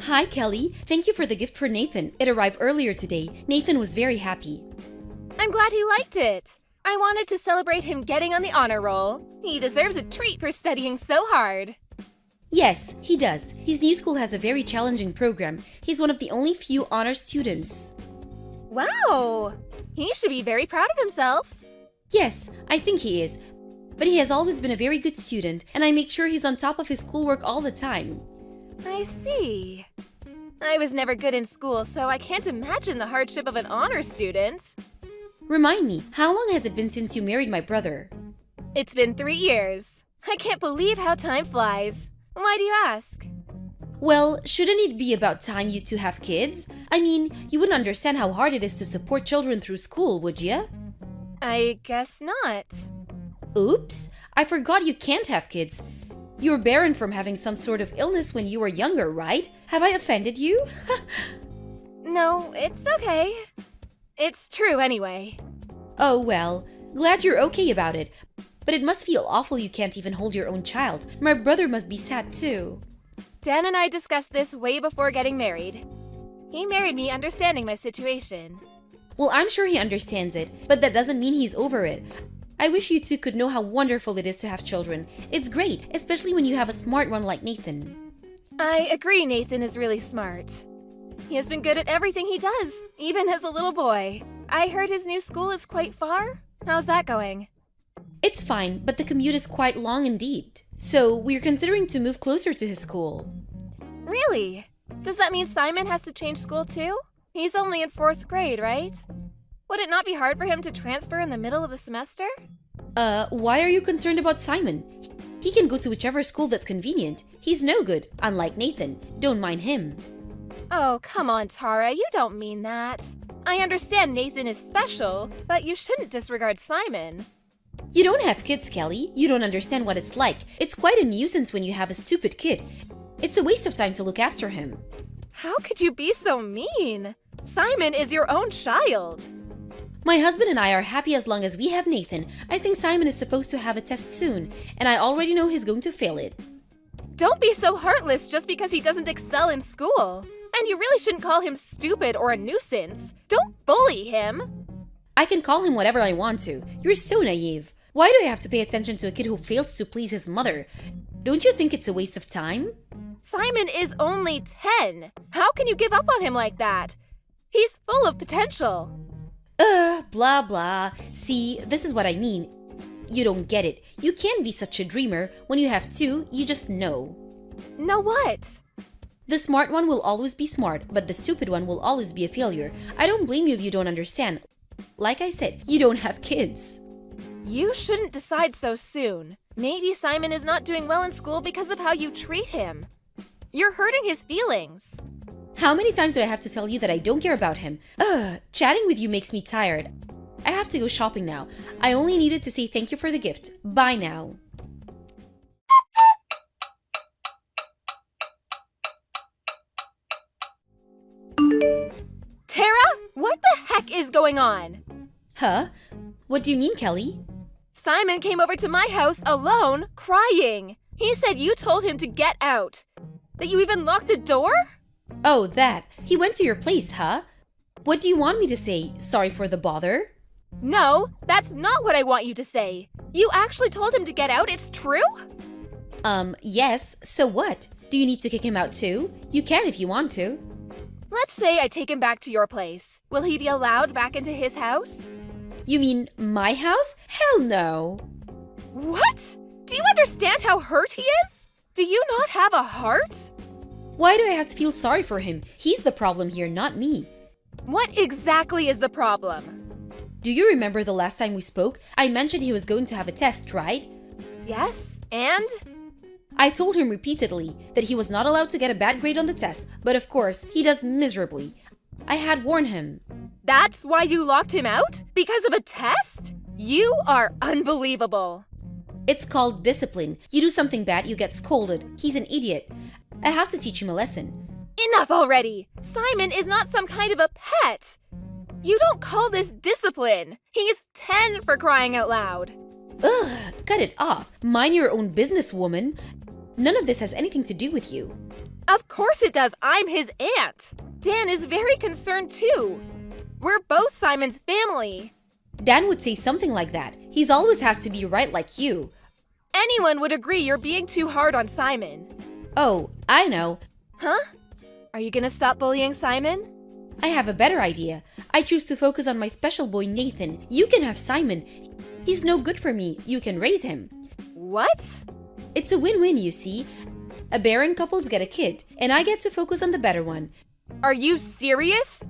Hi, Kelly. Thank you for the gift for Nathan. It arrived earlier today. Nathan was very happy. I'm glad he liked it. I wanted to celebrate him getting on the honor roll. He deserves a treat for studying so hard. Yes, he does. His new school has a very challenging program. He's one of the only few honor students. Wow! He should be very proud of himself. Yes, I think he is. But he has always been a very good student, and I make sure he's on top of his schoolwork all the time. I see. I was never good in school, so I can't imagine the hardship of an honor student. Remind me, how long has it been since you married my brother? It's been 3 years. I can't believe how time flies. Why do you ask? Well, shouldn't it be about time you two have kids? I mean, you wouldn't understand how hard it is to support children through school, would you? I guess not. Oops, I forgot you can't have kids. You were barren from having some sort of illness when you were younger, right? Have I offended you? No, it's okay. It's true anyway. Oh well, glad you're okay about it. But it must feel awful you can't even hold your own child. My brother must be sad too. Dan and I discussed this way before getting married. He married me understanding my situation. Well, I'm sure he understands it, but that doesn't mean he's over it. I wish you two could know how wonderful it is to have children. It's great, especially when you have a smart one like Nathan. I agree Nathan is really smart. He has been good at everything he does, even as a little boy. I heard his new school is quite far. How's that going? It's fine, but the commute is quite long indeed. So, we're considering to move closer to his school. Really? Does that mean Simon has to change school too? He's only in 4th grade, right? Would it not be hard for him to transfer in the middle of the semester? Why are you concerned about Simon? He can go to whichever school that's convenient. He's no good, unlike Nathan. Don't mind him. Oh, come on, Tara, you don't mean that. I understand Nathan is special, but you shouldn't disregard Simon. You don't have kids, Kelly. You don't understand what it's like. It's quite a nuisance when you have a stupid kid. It's a waste of time to look after him. How could you be so mean? Simon is your own child. My husband and I are happy as long as we have Nathan. I think Simon is supposed to have a test soon, and I already know he's going to fail it. Don't be so heartless just because he doesn't excel in school. And you really shouldn't call him stupid or a nuisance. Don't bully him. I can call him whatever I want to. You're so naive. Why do I have to pay attention to a kid who fails to please his mother? Don't you think it's a waste of time? Simon is only 10. How can you give up on him like that? He's full of potential. Blah blah. See, this is what I mean. You don't get it. You can't be such a dreamer. When you have two, you just know. Know what? The smart one will always be smart, but the stupid one will always be a failure. I don't blame you if you don't understand. Like I said, you don't have kids. You shouldn't decide so soon. Maybe Simon is not doing well in school because of how you treat him. You're hurting his feelings. How many times do I have to tell you that I don't care about him? Chatting with you makes me tired. I have to go shopping now. I only needed to say thank you for the gift. Bye now. Tara, what the heck is going on? Huh? What do you mean, Kelly? Simon came over to my house alone, crying. He said you told him to get out. That you even locked the door? Oh, that. He went to your place, huh? What do you want me to say? Sorry for the bother? No, that's not what I want you to say. You actually told him to get out, it's true? Yes. So what? Do you need to kick him out too? You can if you want to. Let's say I take him back to your place. Will he be allowed back into his house? You mean my house? Hell no. What? Do you understand how hurt he is? Do you not have a heart? Why do I have to feel sorry for him? He's the problem here, not me. What exactly is the problem? Do you remember the last time we spoke? I mentioned he was going to have a test, right? Yes, and? I told him repeatedly that he was not allowed to get a bad grade on the test, but of course, he does miserably. I had warned him. That's why you locked him out? Because of a test? You are unbelievable. It's called discipline. You do something bad, you get scolded. He's an idiot. I have to teach him a lesson. Enough already! Simon is not some kind of a pet. You don't call this discipline. He's 10 for crying out loud. Ugh, cut it off. Mind your own business, woman. None of this has anything to do with you. Of course it does. I'm his aunt. Dan is very concerned too. We're both Simon's family. Dan would say something like that. He's always has to be right like you. Anyone would agree you're being too hard on Simon. Oh, I know. Huh? Are you gonna stop bullying Simon? I have a better idea. I choose to focus on my special boy Nathan. You can have Simon. He's no good for me. You can raise him. What? It's a win-win, you see. A barren couples get a kid, and I get to focus on the better one. Are you serious?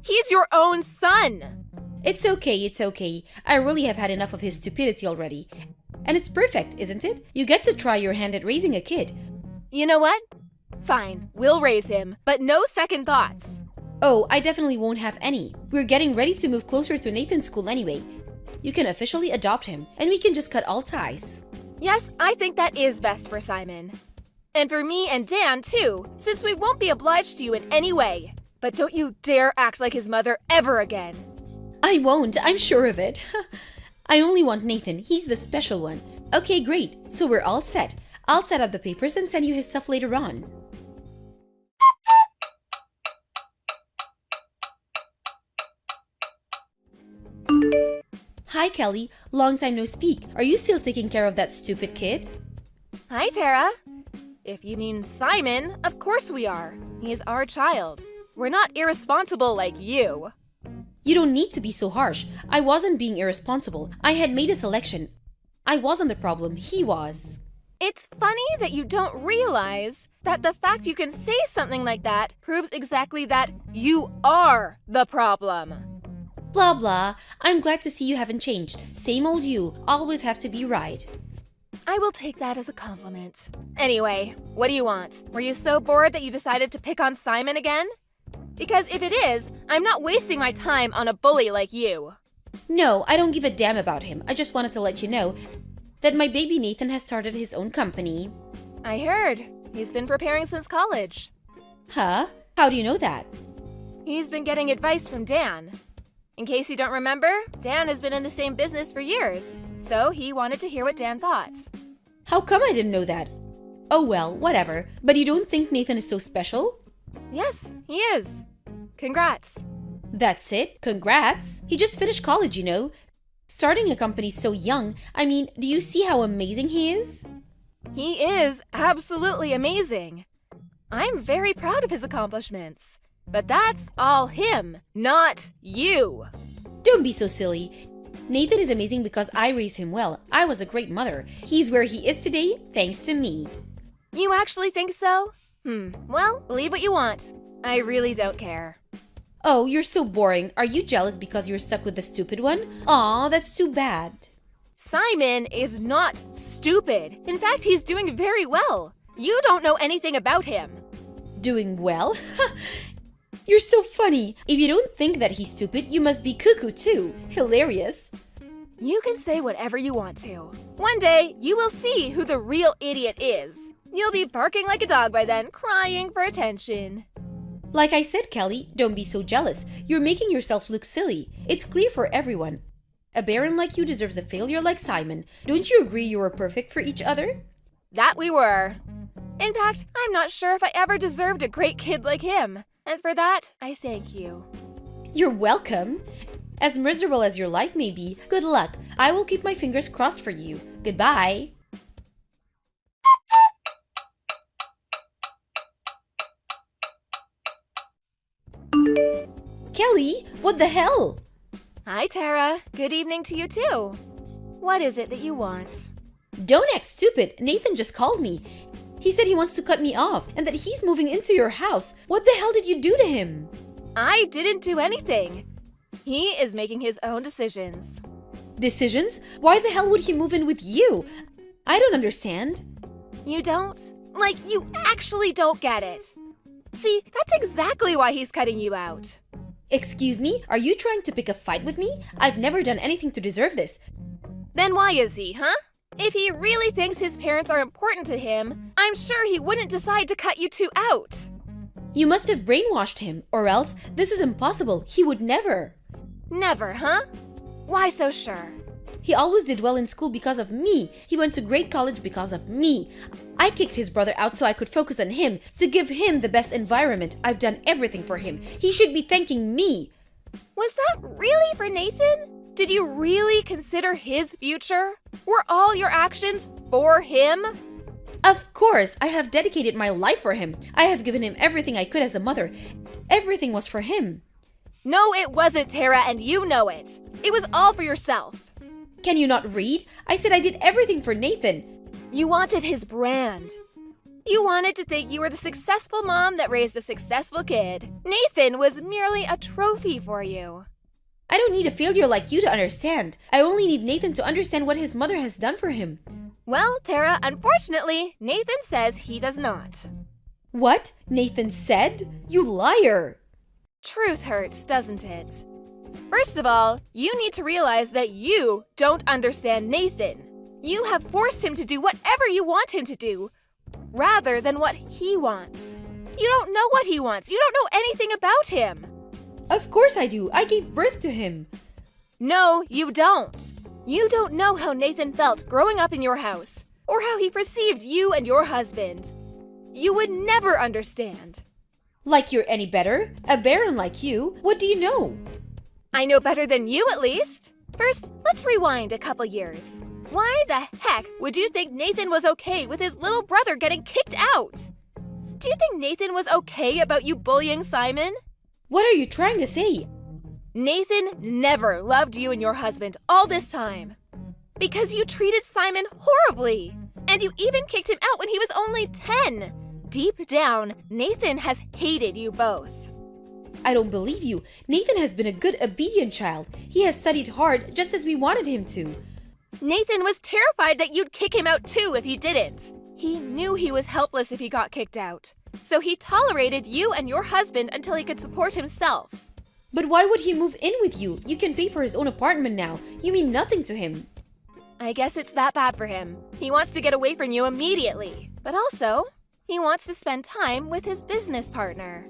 He's your own son! It's okay. I really have had enough of his stupidity already. And it's perfect, isn't it? You get to try your hand at raising a kid. You know what? Fine, we'll raise him, but no second thoughts. Oh, I definitely won't have any. We're getting ready to move closer to Nathan's school anyway. You can officially adopt him, and we can just cut all ties. Yes, I think that is best for Simon. And for me and Dan, too, since we won't be obliged to you in any way. But don't you dare act like his mother ever again. I won't, I'm sure of it. I only want Nathan, he's the special one. Okay, great, so we're all set. I'll set up the papers and send you his stuff later on. Hi, Kelly. Long time no speak. Are you still taking care of that stupid kid? Hi, Tara. If you mean Simon, of course we are. He's our child. We're not irresponsible like you. You don't need to be so harsh. I wasn't being irresponsible. I had made a selection. I wasn't the problem. He was. It's funny that you don't realize that the fact you can say something like that proves exactly that you are the problem. Blah blah. I'm glad to see you haven't changed. Same old you. Always have to be right. I will take that as a compliment. Anyway, what do you want? Were you so bored that you decided to pick on Simon again? Because if it is, I'm not wasting my time on a bully like you. No, I don't give a damn about him. I just wanted to let you know that my baby Nathan has started his own company. I heard. He's been preparing since college. Huh? How do you know that? He's been getting advice from Dan. In case you don't remember, Dan has been in the same business for years, so he wanted to hear what Dan thought. How come I didn't know that? Oh well, whatever. But you don't think Nathan is so special? Yes, he is. Congrats. That's it? Congrats? He just finished college, you know. Starting a company so young, I mean, do you see how amazing he is? He is absolutely amazing. I'm very proud of his accomplishments. But that's all him, not you. Don't be so silly. Nathan is amazing because I raised him well. I was a great mother. He's where he is today thanks to me. You actually think so? Well, believe what you want. I really don't care. Oh, you're so boring. Are you jealous because you're stuck with the stupid one? Aw, that's too bad. Simon is not stupid. In fact, he's doing very well. You don't know anything about him. Doing well? You're so funny. If you don't think that he's stupid, you must be cuckoo too. Hilarious. You can say whatever you want to. One day, you will see who the real idiot is. You'll be barking like a dog by then, crying for attention. Like I said, Kelly, don't be so jealous. You're making yourself look silly. It's clear for everyone. A baron like you deserves a failure like Simon. Don't you agree you were perfect for each other? That we were. In fact, I'm not sure if I ever deserved a great kid like him. And for that, I thank you. You're welcome. As miserable as your life may be, good luck. I will keep my fingers crossed for you. Goodbye. Kelly, what the hell? Hi, Tara. Good evening to you, too. What is it that you want? Don't act stupid. Nathan just called me. He said he wants to cut me off and that he's moving into your house. What the hell did you do to him? I didn't do anything. He is making his own decisions. Decisions? Why the hell would he move in with you? I don't understand. You don't? Like, you actually don't get it. See, that's exactly why he's cutting you out. Excuse me? Are you trying to pick a fight with me? I've never done anything to deserve this. Then why is he, huh? If he really thinks his parents are important to him, I'm sure he wouldn't decide to cut you two out. You must have brainwashed him, or else this is impossible. He would never. Never, huh? Why so sure? He always did well in school because of me. He went to great college because of me. I kicked his brother out so I could focus on him, to give him the best environment. I've done everything for him. He should be thanking me. Was that really for Nathan? Did you really consider his future? Were all your actions for him? Of course, I have dedicated my life for him. I have given him everything I could as a mother. Everything was for him. No, it wasn't, Tara, and you know it. It was all for yourself. Can you not read? I said I did everything for Nathan. You wanted his brand. You wanted to think you were the successful mom that raised a successful kid. Nathan was merely a trophy for you. I don't need a failure like you to understand. I only need Nathan to understand what his mother has done for him. Well, Tara, unfortunately, Nathan says he does not. What? Nathan said? You liar! Truth hurts, doesn't it? First of all, you need to realize that you don't understand Nathan. You have forced him to do whatever you want him to do, rather than what he wants. You don't know what he wants. You don't know anything about him. Of course I do. I gave birth to him. No, you don't. You don't know how Nathan felt growing up in your house, or how he perceived you and your husband. You would never understand. Like you're any better? A baron like you? What do you know? I know better than you, at least. First, let's rewind a couple years. Why the heck would you think Nathan was okay with his little brother getting kicked out? Do you think Nathan was okay about you bullying Simon? What are you trying to say? Nathan never loved you and your husband all this time. Because you treated Simon horribly. And you even kicked him out when he was only 10. Deep down, Nathan has hated you both. I don't believe you. Nathan has been a good, obedient child. He has studied hard just as we wanted him to. Nathan was terrified that you'd kick him out too if he didn't. He knew he was helpless if he got kicked out. So he tolerated you and your husband until he could support himself. But why would he move in with you? You can pay for his own apartment now. You mean nothing to him. I guess it's that bad for him. He wants to get away from you immediately. But also, he wants to spend time with his business partner.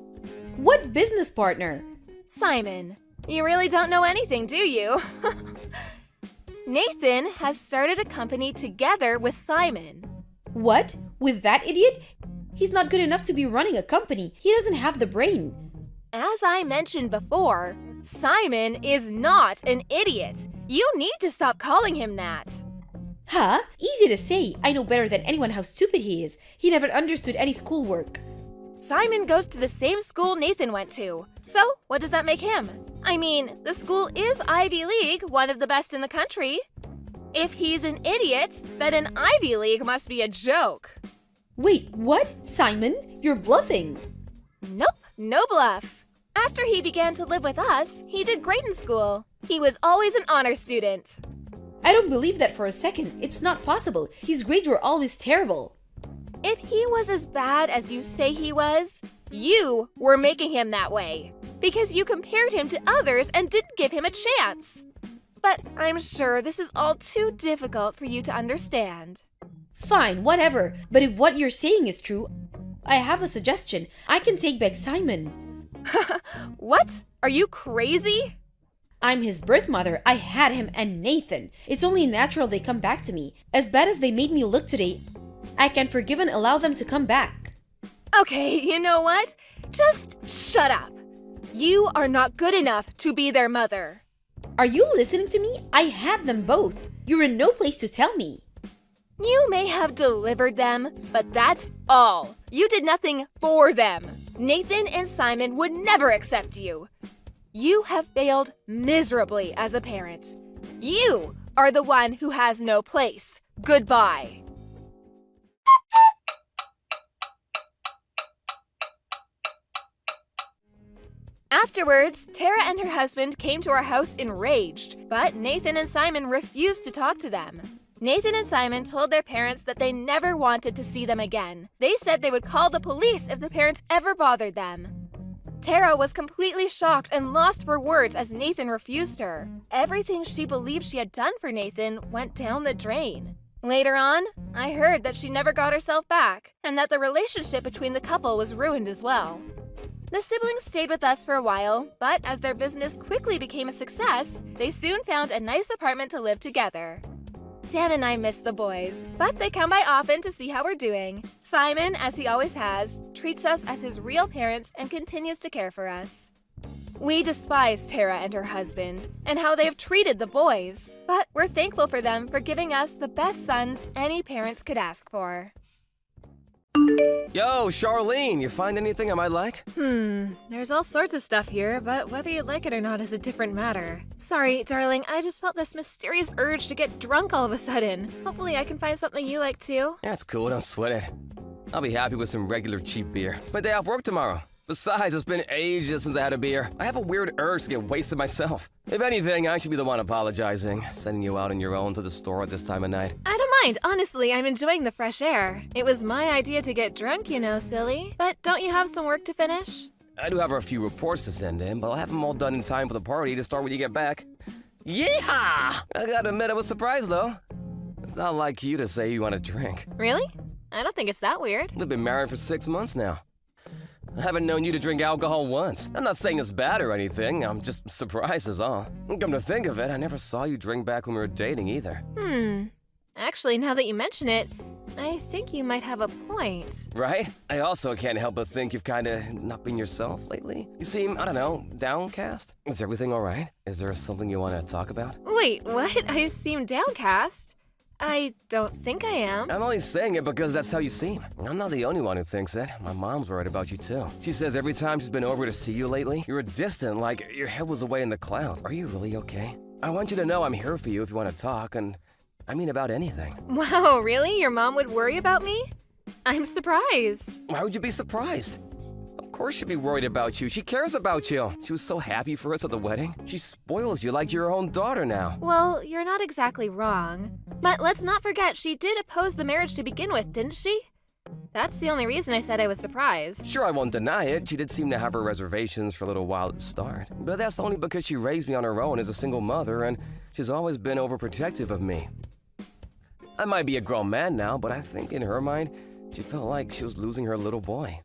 What business partner? Simon. You really don't know anything, do you? Nathan has started a company together with Simon. What? With that idiot? He's not good enough to be running a company. He doesn't have the brain. As I mentioned before, Simon is not an idiot. You need to stop calling him that. Huh? Easy to say. I know better than anyone how stupid he is. He never understood any schoolwork. Simon goes to the same school Nathan went to. So, what does that make him? I mean, the school is Ivy League, one of the best in the country. If he's an idiot, then an Ivy League must be a joke. Wait, what? Simon? You're bluffing. Nope, no bluff. After he began to live with us, he did great in school. He was always an honor student. I don't believe that for a second. It's not possible. His grades were always terrible. If he was as bad as you say he was, you were making him that way. Because you compared him to others and didn't give him a chance. But I'm sure this is all too difficult for you to understand. Fine, whatever. But if what you're saying is true, I have a suggestion. I can take back Simon. What? Are you crazy? I'm his birth mother. I had him and Nathan. It's only natural they come back to me. As bad as they made me look today, I can forgive and allow them to come back. Okay, you know what? Just shut up. You are not good enough to be their mother. Are you listening to me? I had them both. You're in no place to tell me. You may have delivered them, but that's all. You did nothing for them. Nathan and Simon would never accept you. You have failed miserably as a parent. You are the one who has no place. Goodbye. Afterwards, Tara and her husband came to our house enraged, but Nathan and Simon refused to talk to them. Nathan and Simon told their parents that they never wanted to see them again. They said they would call the police if the parents ever bothered them. Tara was completely shocked and lost for words as Nathan refused her. Everything she believed she had done for Nathan went down the drain. Later on, I heard that she never got herself back, and that the relationship between the couple was ruined as well. The siblings stayed with us for a while, but as their business quickly became a success, they soon found a nice apartment to live together. Dan and I miss the boys, but they come by often to see how we're doing. Simon, as he always has, treats us as his real parents and continues to care for us. We despise Tara and her husband and how they have treated the boys, but we're thankful for them for giving us the best sons any parents could ask for. Yo, Charlene, you find anything I might like? There's all sorts of stuff here, but whether you like it or not is a different matter. Sorry, darling, I just felt this mysterious urge to get drunk all of a sudden. Hopefully I can find something you like too. Yeah, it's cool, don't sweat it. I'll be happy with some regular cheap beer. It's my day off work tomorrow. Besides, it's been ages since I had a beer. I have a weird urge to get wasted myself. If anything, I should be the one apologizing, sending you out on your own to the store at this time of night. I don't mind, honestly, I'm enjoying the fresh air. It was my idea to get drunk, you know, silly. But don't you have some work to finish? I do have a few reports to send in, but I'll have them all done in time for the party to start when you get back. Yeehaw! I gotta admit I was surprised, though. It's not like you to say you want to drink. Really? I don't think it's that weird. We've been married for 6 months now. I haven't known you to drink alcohol once. I'm not saying it's bad or anything, I'm just surprised is all. Come to think of it, I never saw you drink back when we were dating either. Actually, now that you mention it, I think you might have a point. Right? I also can't help but think you've kinda not been yourself lately. You seem, I don't know, downcast? Is everything alright? Is there something you want to talk about? Wait, what? I seem downcast? I don't think I am. I'm only saying it because that's how you seem. I'm not the only one who thinks it. My mom's worried about you too. She says every time she's been over to see you lately, you're distant, like your head was away in the clouds. Are you really okay? I want you to know I'm here for you if you want to talk, and I mean about anything. Wow, really? Your mom would worry about me? I'm surprised. Why would you be surprised? Of course she'd be worried about you. She cares about you. She was so happy for us at the wedding. She spoils you like your own daughter now. Well, you're not exactly wrong. But let's not forget, she did oppose the marriage to begin with, didn't she? That's the only reason I said I was surprised. Sure, I won't deny it. She did seem to have her reservations for a little while at the start. But that's only because she raised me on her own as a single mother, and she's always been overprotective of me. I might be a grown man now, but I think in her mind, she felt like she was losing her little boy.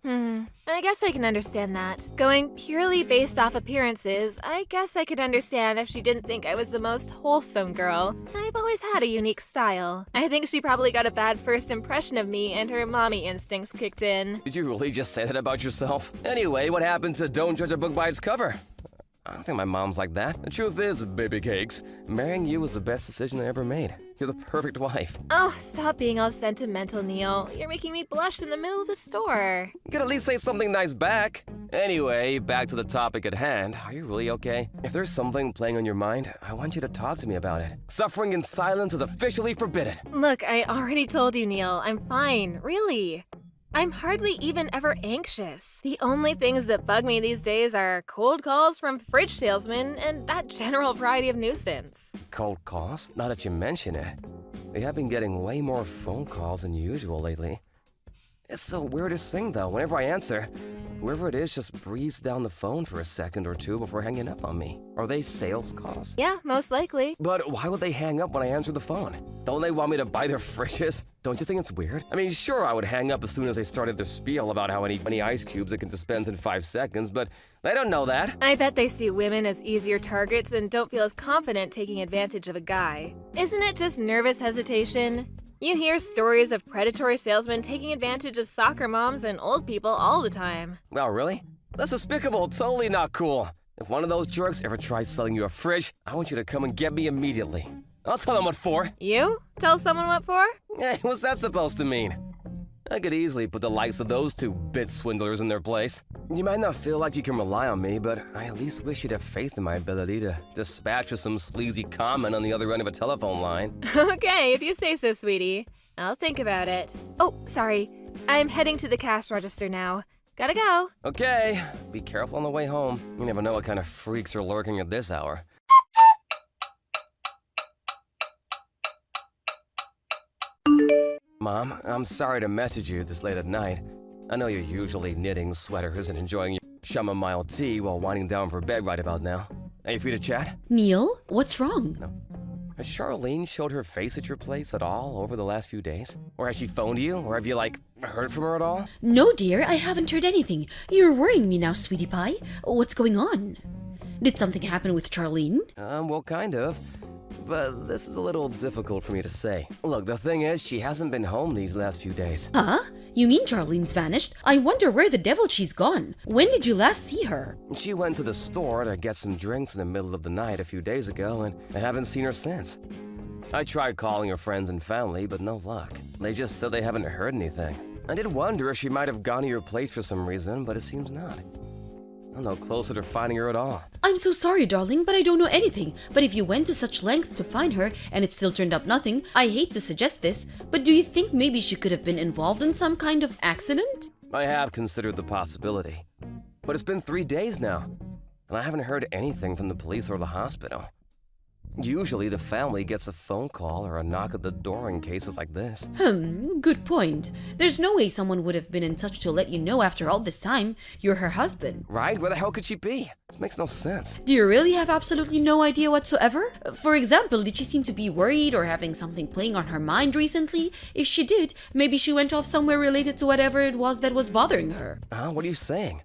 I guess I can understand that. Going purely based off appearances, I guess I could understand if she didn't think I was the most wholesome girl. I've always had a unique style. I think she probably got a bad first impression of me and her mommy instincts kicked in. Did you really just say that about yourself? Anyway, what happened to don't judge a book by its cover? I don't think my mom's like that. The truth is, baby cakes, marrying you was the best decision I ever made. You're the perfect wife. Oh, stop being all sentimental, Neil. You're making me blush in the middle of the store. You could at least say something nice back. Anyway, back to the topic at hand. Are you really okay? If there's something playing on your mind, I want you to talk to me about it. Suffering in silence is officially forbidden. Look, I already told you, Neil. I'm fine, really. I'm hardly even ever anxious. The only things that bug me these days are cold calls from fridge salesmen and that general variety of nuisance. Cold calls? Now that you mention it, we have been getting way more phone calls than usual lately. It's the weirdest thing though. Whenever I answer, whoever it is just breathes down the phone for a second or two before hanging up on me. Are they sales calls? Yeah, most likely. But why would they hang up when I answer the phone? Don't they want me to buy their fridges? Don't you think it's weird? I mean, sure, I would hang up as soon as they started their spiel about how many ice cubes it can dispense in 5 seconds, but they don't know that. I bet they see women as easier targets and don't feel as confident taking advantage of a guy. Isn't it just nervous hesitation? You hear stories of predatory salesmen taking advantage of soccer moms and old people all the time. Oh, really? That's despicable, totally not cool. If one of those jerks ever tries selling you a fridge, I want you to come and get me immediately. I'll tell them what for. You? Tell someone what for? Hey, what's that supposed to mean? I could easily put the likes of those two bit swindlers in their place. You might not feel like you can rely on me, but I at least wish you'd have faith in my ability to dispatch with some sleazy comment on the other end of a telephone line. Okay, if you say so, sweetie. I'll think about it. Oh, sorry. I'm heading to the cash register now. Gotta go. Okay, be careful on the way home. You never know what kind of freaks are lurking at this hour. Mom, I'm sorry to message you this late at night. I know you're usually knitting sweaters and enjoying your chamomile tea while winding down for bed right about now. Are you free to chat? Neil, what's wrong? Has Charlene showed her face at your place at all over the last few days? Or has she phoned you? Or have you, heard from her at all? No, dear, I haven't heard anything. You're worrying me now, sweetie pie. What's going on? Did something happen with Charlene? Well, kind of. But this is a little difficult for me to say. Look, the thing is, she hasn't been home these last few days. Huh? You mean Charlene's vanished? I wonder where the devil she's gone. When did you last see her? She went to the store to get some drinks in the middle of the night a few days ago, and I haven't seen her since. I tried calling her friends and family, but no luck. They just said they haven't heard anything. I did wonder if she might have gone to your place for some reason, but it seems not. I'm no closer to finding her at all. I'm so sorry, darling, but I don't know anything. But if you went to such lengths to find her and it still turned up nothing, I hate to suggest this, but do you think maybe she could have been involved in some kind of accident? I have considered the possibility. But it's been 3 days now, and I haven't heard anything from the police or the hospital. Usually the family gets a phone call or a knock at the door in cases like this. Good point. There's no way someone would have been in touch to let you know after all this time. You're her husband. Right? Where the hell could she be? This makes no sense. Do you really have absolutely no idea whatsoever? For example, did she seem to be worried or having something playing on her mind recently? If she did, maybe she went off somewhere related to whatever it was that was bothering her. What are you saying?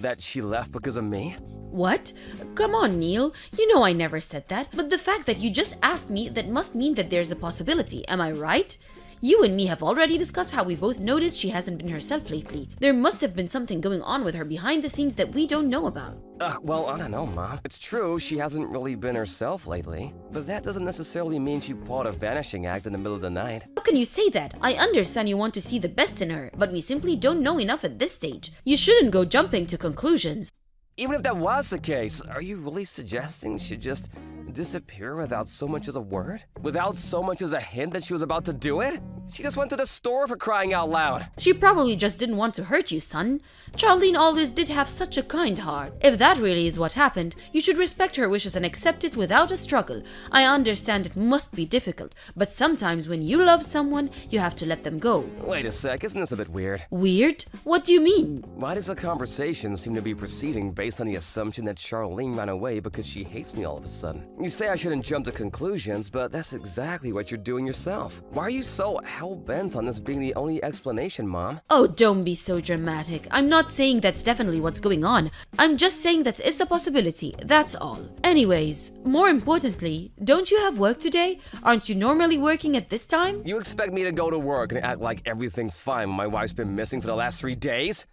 That she left because of me? What? Come on, Neil. You know I never said that, but the fact that you just asked me, that must mean that there's a possibility, am I right? You and me have already discussed how we both noticed she hasn't been herself lately. There must have been something going on with her behind the scenes that we don't know about. Well, I don't know, Mom. It's true, she hasn't really been herself lately. But that doesn't necessarily mean she pulled a vanishing act in the middle of the night. How can you say that? I understand you want to see the best in her, but we simply don't know enough at this stage. You shouldn't go jumping to conclusions. Even if that was the case, are you really suggesting she'd just disappear without so much as a word? Without so much as a hint that she was about to do it? She just went to the store, for crying out loud. She probably just didn't want to hurt you, son. Charlene always did have such a kind heart. If that really is what happened, you should respect her wishes and accept it without a struggle. I understand it must be difficult, but sometimes when you love someone, you have to let them go. Wait a sec, isn't this a bit weird? Weird? What do you mean? Why does the conversation seem to be proceeding based on the assumption that Charlene ran away because she hates me all of a sudden? You say I shouldn't jump to conclusions, but that's exactly what you're doing yourself. Why are you so hell-bent on this being the only explanation, Mom? Oh, don't be so dramatic. I'm not saying that's definitely what's going on. I'm just saying that it's a possibility, that's all. Anyways, more importantly, don't you have work today? Aren't you normally working at this time? You expect me to go to work and act like everything's fine when my wife's been missing for the last 3 days?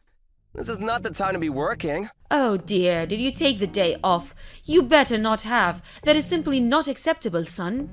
This is not the time to be working. Oh dear, did you take the day off? You better not have. That is simply not acceptable, son.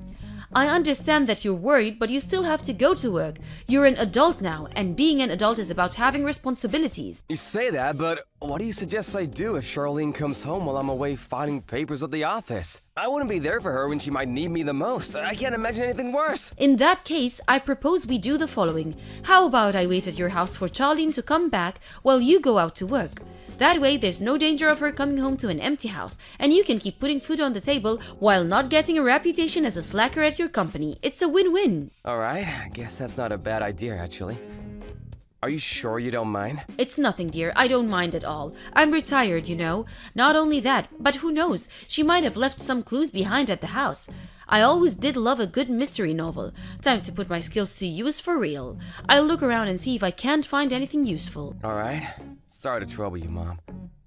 I understand that you're worried, but you still have to go to work. You're an adult now, and being an adult is about having responsibilities. You say that, but what do you suggest I do if Charlene comes home while I'm away filing papers at the office? I wouldn't be there for her when she might need me the most. I can't imagine anything worse. In that case, I propose we do the following. How about I wait at your house for Charlene to come back while you go out to work? That way, there's no danger of her coming home to an empty house, and you can keep putting food on the table while not getting a reputation as a slacker at your company. It's a win-win. All right, I guess that's not a bad idea, actually. Are you sure you don't mind? It's nothing, dear. I don't mind at all. I'm retired, you know. Not only that, but who knows? She might have left some clues behind at the house. I always did love a good mystery novel. Time to put my skills to use for real. I'll look around and see if I can't find anything useful. All right. Sorry to trouble you, Mom.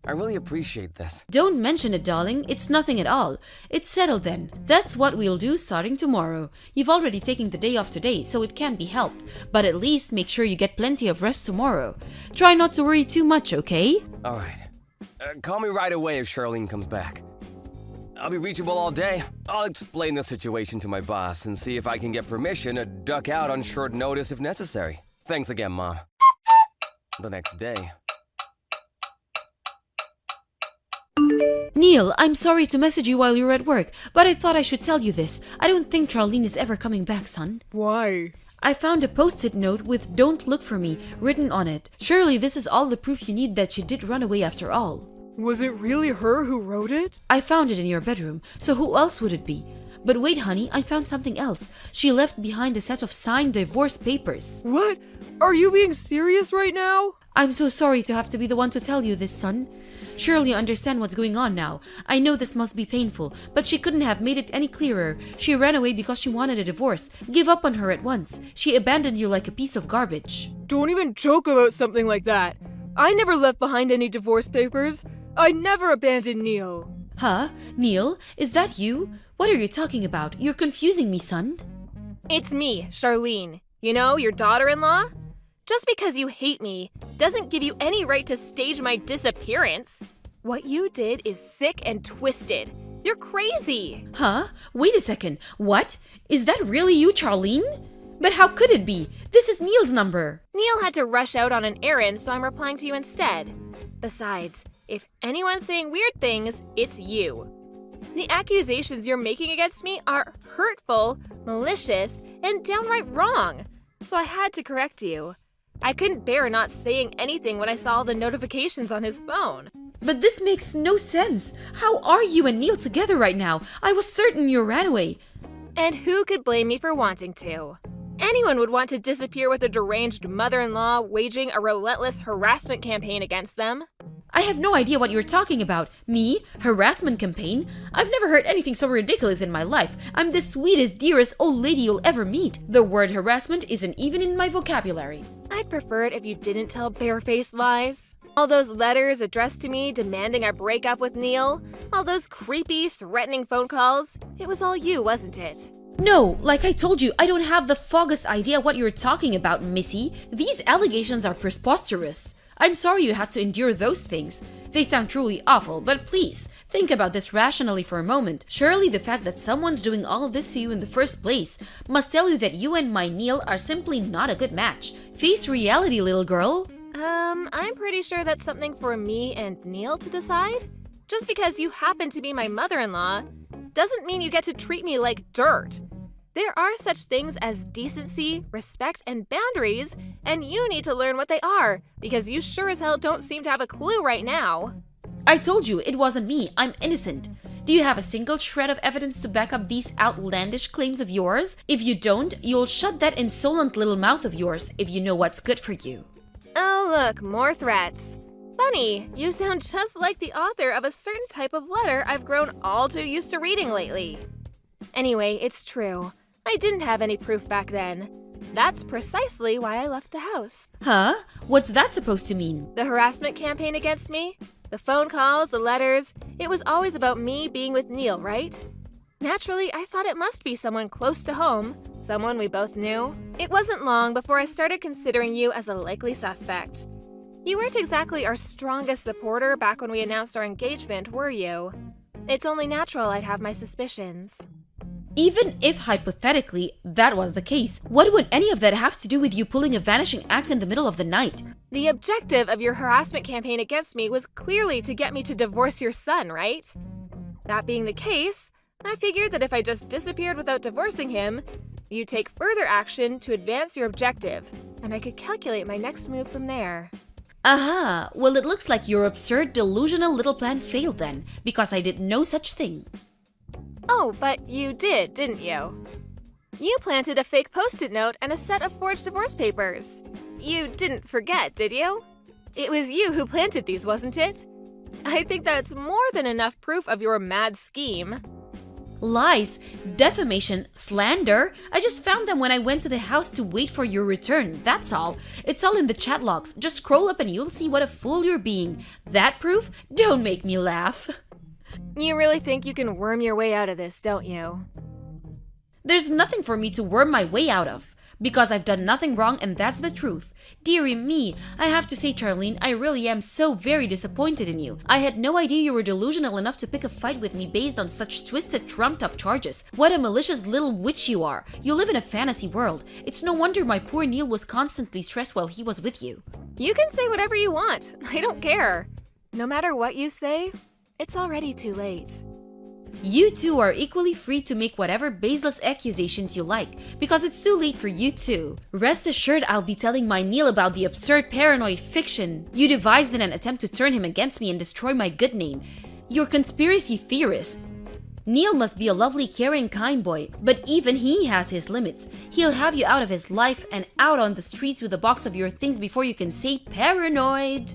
I really appreciate this. Don't mention it, darling. It's nothing at all. It's settled then. That's what we'll do starting tomorrow. You've already taken the day off today, so it can't be helped. But at least make sure you get plenty of rest tomorrow. Try not to worry too much, okay? All right. Call me right away if Charlene comes back. I'll be reachable all day. I'll explain the situation to my boss and see if I can get permission to duck out on short notice if necessary. Thanks again, Mom. The next day. Neil, I'm sorry to message you while you're at work, but I thought I should tell you this. I don't think Charlene is ever coming back, son. Why? I found a post-it note with "Don't look for me" written on it. Surely this is all the proof you need that she did run away after all. Was it really her who wrote it? I found it in your bedroom, so who else would it be? But wait, honey, I found something else. She left behind a set of signed divorce papers. What? Are you being serious right now? I'm so sorry to have to be the one to tell you this, son. Surely you understand what's going on now. I know this must be painful, but she couldn't have made it any clearer. She ran away because she wanted a divorce. Give up on her at once. She abandoned you like a piece of garbage. Don't even joke about something like that. I never left behind any divorce papers. I never abandoned Neil. Huh? Neil? Is that you? What are you talking about? You're confusing me, son. It's me, Charlene. You know, your daughter-in-law? Just because you hate me doesn't give you any right to stage my disappearance. What you did is sick and twisted. You're crazy. Huh? Wait a second. What? Is that really you, Charlene? But how could it be? This is Neil's number. Neil had to rush out on an errand, so I'm replying to you instead. Besides, if anyone's saying weird things, it's you. The accusations you're making against me are hurtful, malicious, and downright wrong. So I had to correct you. I couldn't bear not saying anything when I saw the notifications on his phone. But this makes no sense. How are you and Neil together right now? I was certain you ran away. And who could blame me for wanting to? Anyone would want to disappear with a deranged mother-in-law waging a relentless harassment campaign against them. I have no idea what you're talking about. Me? Harassment campaign? I've never heard anything so ridiculous in my life. I'm the sweetest, dearest old lady you'll ever meet. The word harassment isn't even in my vocabulary. I'd prefer it if you didn't tell barefaced lies. All those letters addressed to me demanding I break up with Neil, all those creepy, threatening phone calls, it was all you, wasn't it? No, like I told you, I don't have the foggiest idea what you're talking about, Missy. These allegations are preposterous. I'm sorry you had to endure those things. They sound truly awful, but please, think about this rationally for a moment. Surely the fact that someone's doing all of this to you in the first place must tell you that you and my Neil are simply not a good match. Face reality, little girl. I'm pretty sure that's something for me and Neil to decide. Just because you happen to be my mother-in-law doesn't mean you get to treat me like dirt. There are such things as decency, respect, and boundaries, and you need to learn what they are, because you sure as hell don't seem to have a clue right now. I told you, it wasn't me. I'm innocent. Do you have a single shred of evidence to back up these outlandish claims of yours? If you don't, you'll shut that insolent little mouth of yours if you know what's good for you. Oh look, more threats. Funny, you sound just like the author of a certain type of letter I've grown all too used to reading lately. Anyway, it's true. I didn't have any proof back then. That's precisely why I left the house. Huh? What's that supposed to mean? The harassment campaign against me? The phone calls, the letters, it was always about me being with Neil, right? Naturally, I thought it must be someone close to home, someone we both knew. It wasn't long before I started considering you as a likely suspect. You weren't exactly our strongest supporter back when we announced our engagement, were you? It's only natural I'd have my suspicions. Even if, hypothetically, that was the case, what would any of that have to do with you pulling a vanishing act in the middle of the night? The objective of your harassment campaign against me was clearly to get me to divorce your son, right? That being the case, I figured that if I just disappeared without divorcing him, you'd take further action to advance your objective, and I could calculate my next move from there. Aha! Well, it looks like your absurd, delusional little plan failed then, because I did no such thing. Oh, but you did, didn't you? You planted a fake post-it note and a set of forged divorce papers. You didn't forget, did you? It was you who planted these, wasn't it? I think that's more than enough proof of your mad scheme. Lies, defamation, slander. I just found them when I went to the house to wait for your return, that's all. It's all in the chat logs. Just scroll up and you'll see what a fool you're being. That proof? Don't make me laugh. You really think you can worm your way out of this, don't you? There's nothing for me to worm my way out of, because I've done nothing wrong and that's the truth. Dearie me, I have to say, Charlene, I really am so very disappointed in you. I had no idea you were delusional enough to pick a fight with me based on such twisted, trumped-up charges. What a malicious little witch you are. You live in a fantasy world. It's no wonder my poor Neil was constantly stressed while he was with you. You can say whatever you want. I don't care. No matter what you say, it's already too late. You two are equally free to make whatever baseless accusations you like, because it's too late for you too. Rest assured I'll be telling my Neil about the absurd paranoid fiction you devised in an attempt to turn him against me and destroy my good name. You're conspiracy theorists. Neil must be a lovely, caring, kind boy, but even he has his limits. He'll have you out of his life and out on the streets with a box of your things before you can say paranoid.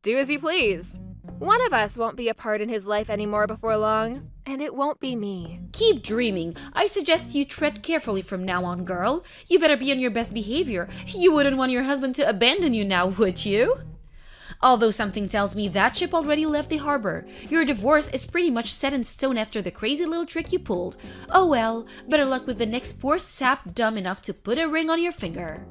Do as you please. One of us won't be a part in his life anymore before long, and it won't be me. Keep dreaming. I suggest you tread carefully from now on, girl. You better be on your best behavior. You wouldn't want your husband to abandon you now, would you? Although something tells me that ship already left the harbor. Your divorce is pretty much set in stone after the crazy little trick you pulled. Oh well, better luck with the next poor sap dumb enough to put a ring on your finger.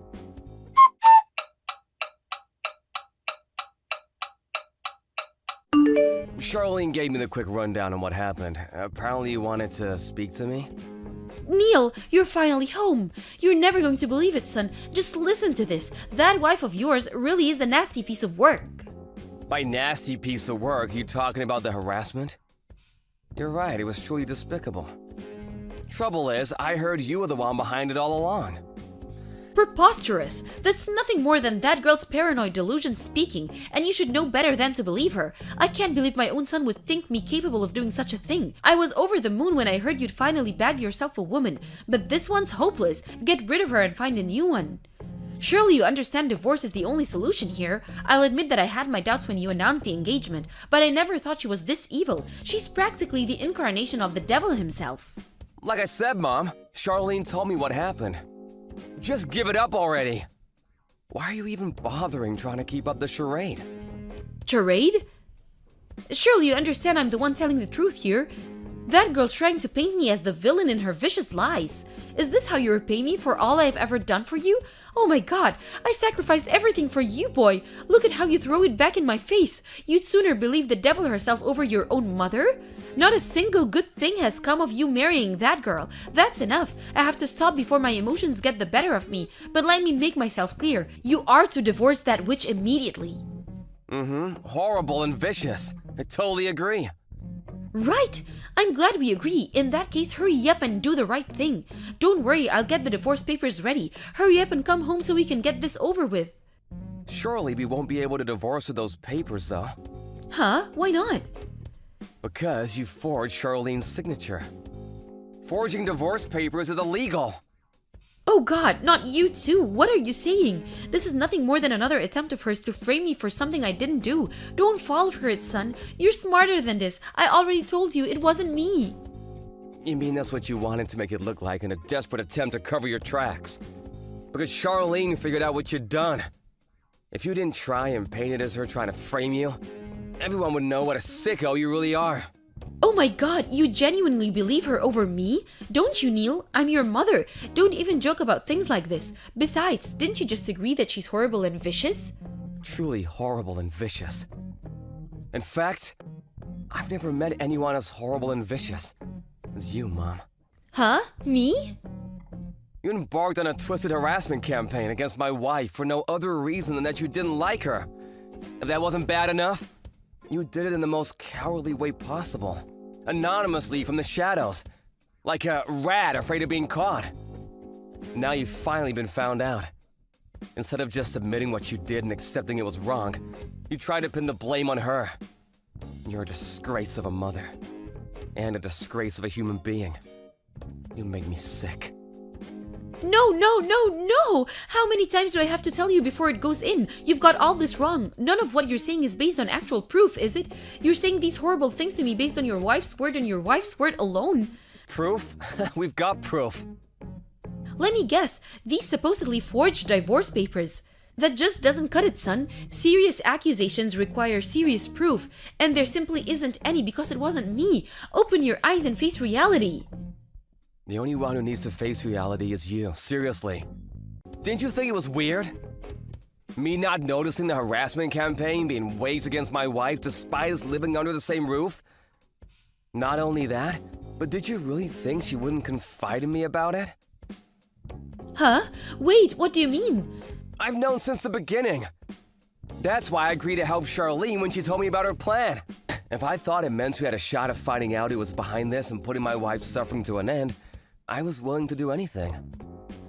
Charlene gave me the quick rundown on what happened. Apparently you wanted to speak to me? Neil, you're finally home. You're never going to believe it, son. Just listen to this. That wife of yours really is a nasty piece of work. By nasty piece of work, you talking about the harassment? You're right, it was truly despicable. Trouble is, I heard you were the one behind it all along. Preposterous! That's nothing more than that girl's paranoid delusion speaking, and you should know better than to believe her. I can't believe my own son would think me capable of doing such a thing. I was over the moon when I heard you'd finally bagged yourself a woman, but this one's hopeless. Get rid of her and find a new one. Surely you understand divorce is the only solution here. I'll admit that I had my doubts when you announced the engagement, but I never thought she was this evil. She's practically the incarnation of the devil himself. Like I said, Mom, Charlene told me what happened. Just give it up already. Why are you even bothering trying to keep up the charade? Charade? Surely you understand I'm the one telling the truth here. That girl's trying to paint me as the villain in her vicious lies. Is this how you repay me for all I've ever done for you? Oh my god, I sacrificed everything for you, boy. Look at how you throw it back in my face. You'd sooner believe the devil herself over your own mother? Not a single good thing has come of you marrying that girl. That's enough. I have to stop before my emotions get the better of me. But let me make myself clear. You are to divorce that witch immediately. Horrible and vicious. I totally agree. Right! I'm glad we agree. In that case, hurry up and do the right thing. Don't worry, I'll get the divorce papers ready. Hurry up and come home so we can get this over with. Surely we won't be able to divorce with those papers, though. Huh? Why not? Because you forged Charlene's signature. Forging divorce papers is illegal. Oh god, not you too. What are you saying? This is nothing more than another attempt of hers to frame me for something I didn't do. Don't fall for it, son. You're smarter than this. I already told you it wasn't me. You mean that's what you wanted to make it look like in a desperate attempt to cover your tracks? Because Charlene figured out what you'd done. If you didn't try and paint it as her trying to frame you, everyone would know what a sicko you really are. Oh my god, you genuinely believe her over me? Don't you, Neil? I'm your mother. Don't even joke about things like this. Besides, didn't you just agree that she's horrible and vicious? Truly horrible and vicious. In fact, I've never met anyone as horrible and vicious as you, Mom. Huh? Me? You embarked on a twisted harassment campaign against my wife for no other reason than that you didn't like her. If that wasn't bad enough, you did it in the most cowardly way possible. Anonymously from the shadows. Like a rat afraid of being caught. Now you've finally been found out. Instead of just admitting what you did and accepting it was wrong, you tried to pin the blame on her. You're a disgrace of a mother. And a disgrace of a human being. You make me sick. No, no, no, no! How many times do I have to tell you before it goes in? You've got all this wrong. None of what you're saying is based on actual proof, is it? You're saying these horrible things to me based on your wife's word and your wife's word alone. Proof? We've got proof. Let me guess, these supposedly forged divorce papers. That just doesn't cut it, son. Serious accusations require serious proof, and there simply isn't any because it wasn't me. Open your eyes and face reality. The only one who needs to face reality is you, seriously. Didn't you think it was weird? Me not noticing the harassment campaign being waged against my wife despite us living under the same roof? Not only that, but did you really think she wouldn't confide in me about it? Huh? Wait, what do you mean? I've known since the beginning. That's why I agreed to help Charlene when she told me about her plan. If I thought it meant we had a shot of finding out who was behind this and putting my wife's suffering to an end, I was willing to do anything.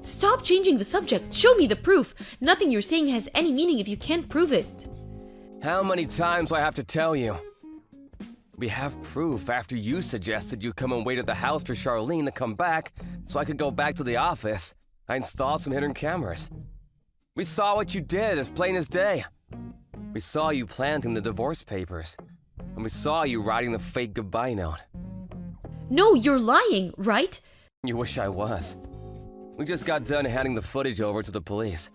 Stop changing the subject. Show me the proof. Nothing you're saying has any meaning if you can't prove it. How many times do I have to tell you? We have proof after you suggested you come and wait at the house for Charlene to come back so I could go back to the office. I installed some hidden cameras. We saw what you did as plain as day. We saw you planting the divorce papers. And we saw you writing the fake goodbye note. No, you're lying, right? You wish I was. We just got done handing the footage over to the police.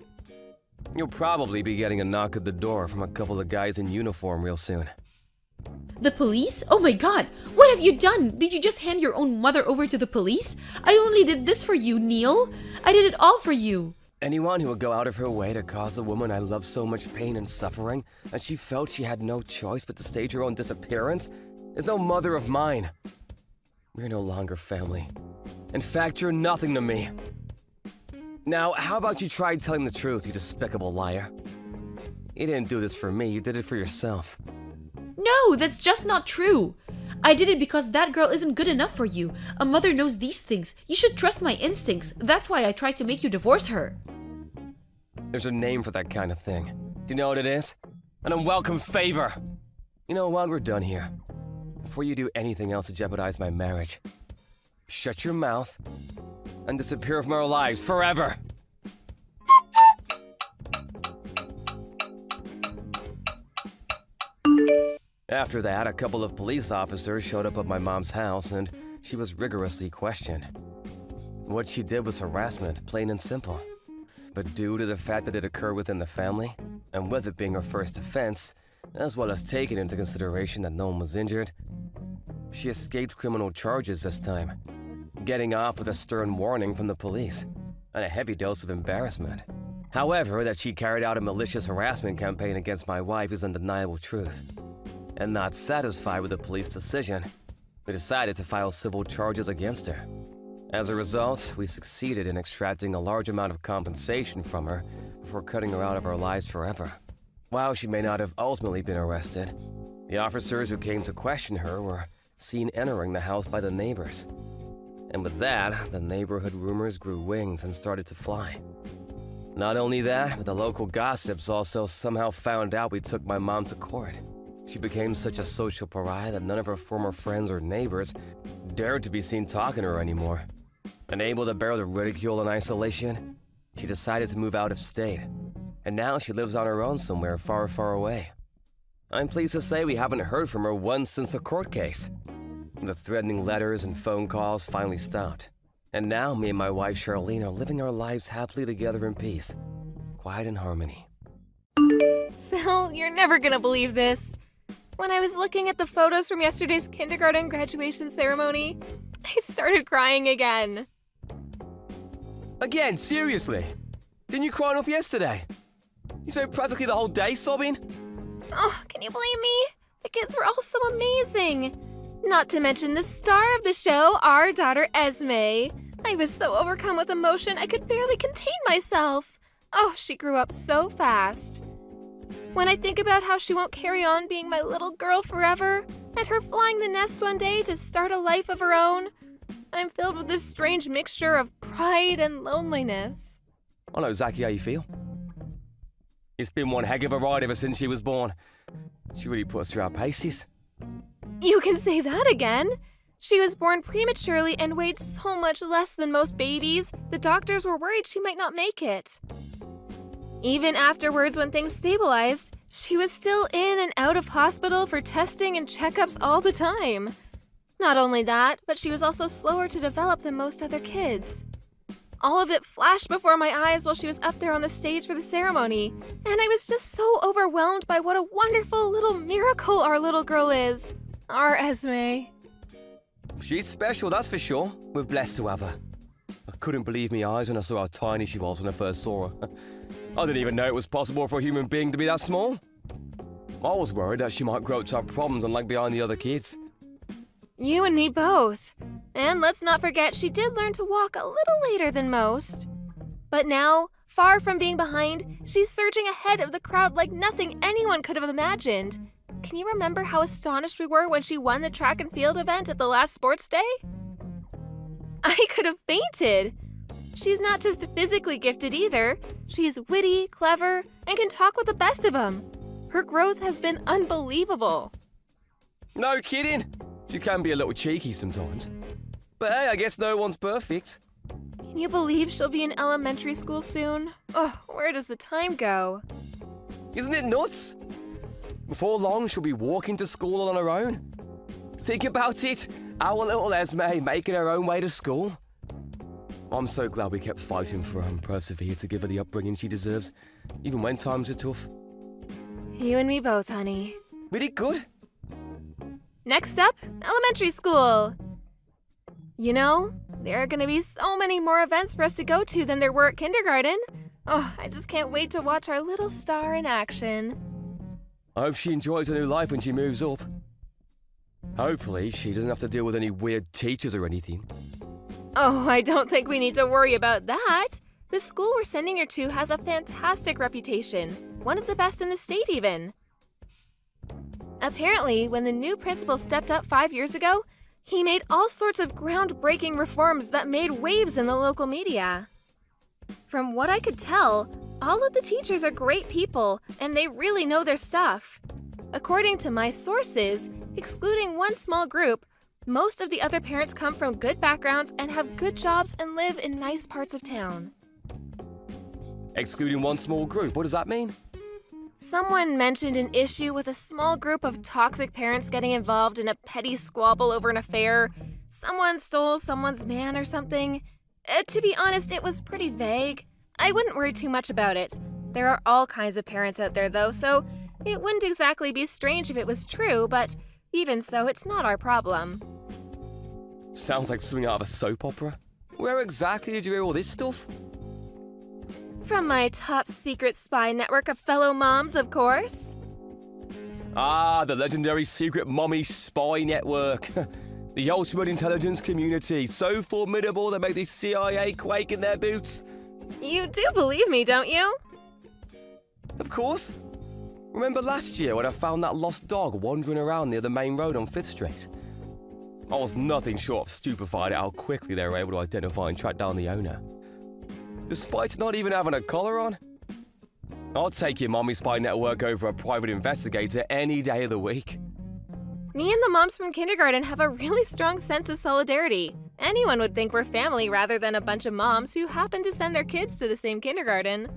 You'll probably be getting a knock at the door from a couple of guys in uniform real soon. The police? Oh my god! What have you done? Did you just hand your own mother over to the police? I only did this for you, Neil. I did it all for you. Anyone who would go out of her way to cause a woman I love so much pain and suffering that she felt she had no choice but to stage her own disappearance is no mother of mine. We're no longer family. In fact, you're nothing to me. Now, how about you try telling the truth, you despicable liar? You didn't do this for me, you did it for yourself. No, that's just not true. I did it because that girl isn't good enough for you. A mother knows these things. You should trust my instincts. That's why I tried to make you divorce her. There's a name for that kind of thing. Do you know what it is? An unwelcome favor. You know what? We're done here. Before you do anything else to jeopardize my marriage, shut your mouth and disappear from our lives forever. After that, a couple of police officers showed up at my mom's house and she was rigorously questioned. What she did was harassment, plain and simple. But due to the fact that it occurred within the family, and with it being her first offense, as well as taking into consideration that no one was injured, she escaped criminal charges this time, getting off with a stern warning from the police and a heavy dose of embarrassment. However, that she carried out a malicious harassment campaign against my wife is undeniable truth. And not satisfied with the police decision, we decided to file civil charges against her. As a result, we succeeded in extracting a large amount of compensation from her before cutting her out of our lives forever. While she may not have ultimately been arrested, the officers who came to question her were seen entering the house by the neighbors. And with that, the neighborhood rumors grew wings and started to fly. Not only that, but the local gossips also somehow found out we took my mom to court. She became such a social pariah that none of her former friends or neighbors dared to be seen talking to her anymore. Unable to bear the ridicule and isolation, she decided to move out of state. And now she lives on her own somewhere far, far away. I'm pleased to say we haven't heard from her once since the court case. The threatening letters and phone calls finally stopped. And now me and my wife Charlene are living our lives happily together in peace, quiet in harmony. Phil, you're never gonna believe this. When I was looking at the photos from yesterday's kindergarten graduation ceremony, I started crying again. Again, seriously? Didn't you cry enough yesterday? You spent practically the whole day sobbing? Oh, can you blame me? The kids were all so amazing. Not to mention the star of the show, our daughter Esme. I was so overcome with emotion I could barely contain myself. Oh, she grew up so fast. When I think about how she won't carry on being my little girl forever, and her flying the nest one day to start a life of her own, I'm filled with this strange mixture of pride and loneliness. I know exactly how you feel. It's been one heck of a ride ever since she was born. She really put us through our paces. You can say that again. She was born prematurely and weighed so much less than most babies, the doctors were worried she might not make it. Even afterwards, when things stabilized, she was still in and out of hospital for testing and checkups all the time. Not only that, but she was also slower to develop than most other kids. All of it flashed before my eyes while she was up there on the stage for the ceremony, and I was just so overwhelmed by what a wonderful little miracle our little girl is. Our Esme. She's special, that's for sure. We're blessed to have her. I couldn't believe my eyes when I saw how tiny she was when I first saw her. I didn't even know it was possible for a human being to be that small. I was worried that she might grow up to have problems and lag behind the other kids. You and me both. And let's not forget she did learn to walk a little later than most. But now, far from being behind, she's surging ahead of the crowd like nothing anyone could have imagined. Can you remember how astonished we were when she won the track and field event at the last sports day? I could have fainted. She's not just physically gifted either. She's witty, clever, and can talk with the best of them. Her growth has been unbelievable. No kidding. She can be a little cheeky sometimes. But hey, I guess no one's perfect. Can you believe she'll be in elementary school soon? Oh, where does the time go? Isn't it nuts? Before long, she'll be walking to school on her own. Think about it. Our little Esme making her own way to school. I'm so glad we kept fighting for her and persevered to give her the upbringing she deserves, even when times are tough. You and me both, honey. We did good. Next up, elementary school. You know, there are going to be so many more events for us to go to than there were at kindergarten. Oh, I just can't wait to watch our little star in action. I hope she enjoys her new life when she moves up. Hopefully, she doesn't have to deal with any weird teachers or anything. Oh, I don't think we need to worry about that. The school we're sending her to has a fantastic reputation, one of the best in the state even. Apparently, when the new principal stepped up 5 years ago, he made all sorts of groundbreaking reforms that made waves in the local media. From what I could tell, all of the teachers are great people, and they really know their stuff. According to my sources, excluding one small group, most of the other parents come from good backgrounds and have good jobs and live in nice parts of town. Excluding one small group, what does that mean? Someone mentioned an issue with a small group of toxic parents getting involved in a petty squabble over an affair. Someone stole someone's man or something. To be honest, it was pretty vague. I wouldn't worry too much about it. There are all kinds of parents out there, though, so it wouldn't exactly be strange if it was true, but even so, it's not our problem. Sounds like something out of a soap opera. Where exactly did you hear all this stuff? From my top secret spy network of fellow moms, of course. Ah, the legendary secret mommy spy network. The ultimate intelligence community, so formidable they make the CIA quake in their boots. You do believe me, don't you? Of course. Remember last year when I found that lost dog wandering around near the main road on 5th Street? I was nothing short of stupefied at how quickly they were able to identify and track down the owner. Despite not even having a collar on. I'll take your mommy spy network over a private investigator any day of the week. Me and the moms from kindergarten have a really strong sense of solidarity. Anyone would think we're family rather than a bunch of moms who happen to send their kids to the same kindergarten.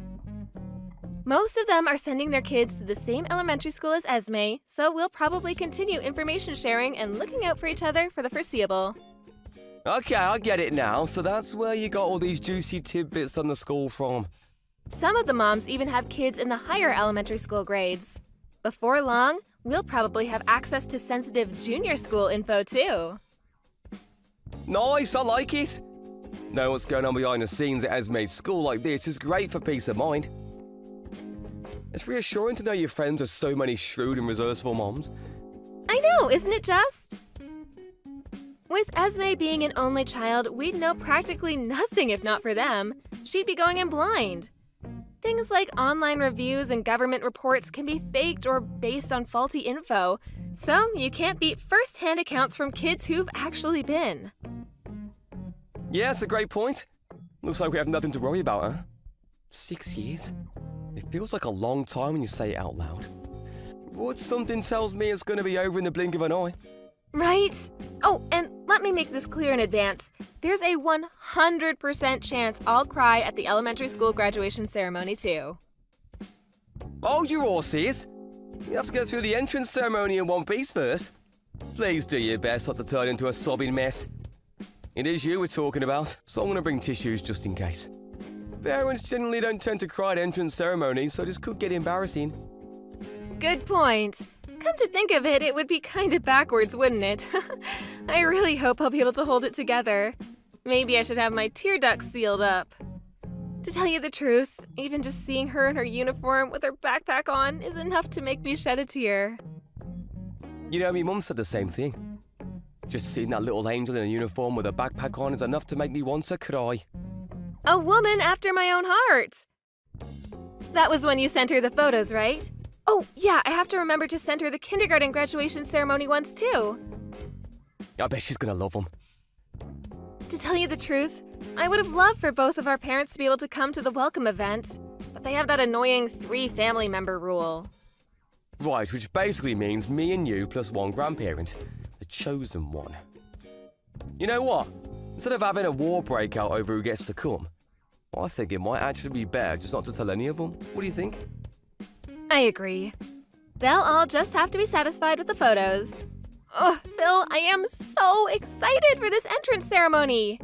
Most of them are sending their kids to the same elementary school as Esme, so we'll probably continue information sharing and looking out for each other for the foreseeable. Okay, I get it now. So that's where you got all these juicy tidbits on the school from. Some of the moms even have kids in the higher elementary school grades. Before long, we'll probably have access to sensitive junior school info too. Nice, I like it. Knowing what's going on behind the scenes at Esme's school like this is great for peace of mind. It's reassuring to know your friends are so many shrewd and resourceful moms. I know, isn't it just? With Esme being an only child, we'd know practically nothing if not for them. She'd be going in blind. Things like online reviews and government reports can be faked or based on faulty info, so you can't beat first-hand accounts from kids who've actually been. Yeah, that's a great point. Looks like we have nothing to worry about, huh? 6 years? It feels like a long time when you say it out loud. But something tells me it's going to be over in the blink of an eye. Right? Oh, and let me make this clear in advance. There's a 100% chance I'll cry at the elementary school graduation ceremony too. Hold your horses! You have to get through the entrance ceremony in one piece first. Please do your best not to turn into a sobbing mess. It is you we're talking about, so I'm going to bring tissues just in case. Parents generally don't tend to cry at entrance ceremonies, so this could get embarrassing. Good point. Come to think of it, it would be kinda backwards, wouldn't it? I really hope I'll be able to hold it together. Maybe I should have my tear ducts sealed up. To tell you the truth, even just seeing her in her uniform with her backpack on is enough to make me shed a tear. You know, my mum said the same thing. Just seeing that little angel in a uniform with a backpack on is enough to make me want to cry. A woman after my own heart! That was when you sent her the photos, right? Oh, yeah, I have to remember to send her the kindergarten graduation ceremony ones too. I bet she's gonna love them. To tell you the truth, I would have loved for both of our parents to be able to come to the welcome event, but they have that annoying 3 family member rule. Right, which basically means me and you plus one grandparent. The chosen one. You know what? Instead of having a war break out over who gets to come, I think it might actually be better just not to tell any of them. What do you think? I agree. They'll all just have to be satisfied with the photos. Oh, Phil, I am so excited for this entrance ceremony.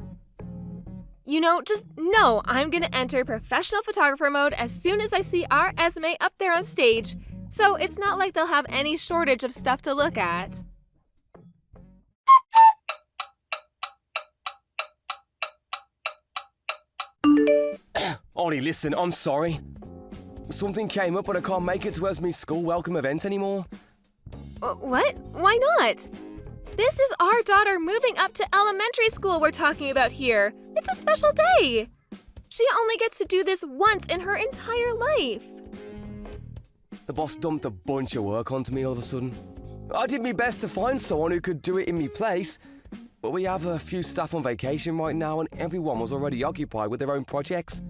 You know, just know I'm gonna enter professional photographer mode as soon as I see our Esme up there on stage, so it's not like they'll have any shortage of stuff to look at. Ollie, listen, I'm sorry. Something came up and I can't make it to Esme's school welcome event anymore. What? Why not? This is our daughter moving up to elementary school we're talking about here. It's a special day. She only gets to do this once in her entire life. The boss dumped a bunch of work onto me all of a sudden. I did my best to find someone who could do it in my place, but we have a few staff on vacation right now and everyone was already occupied with their own projects.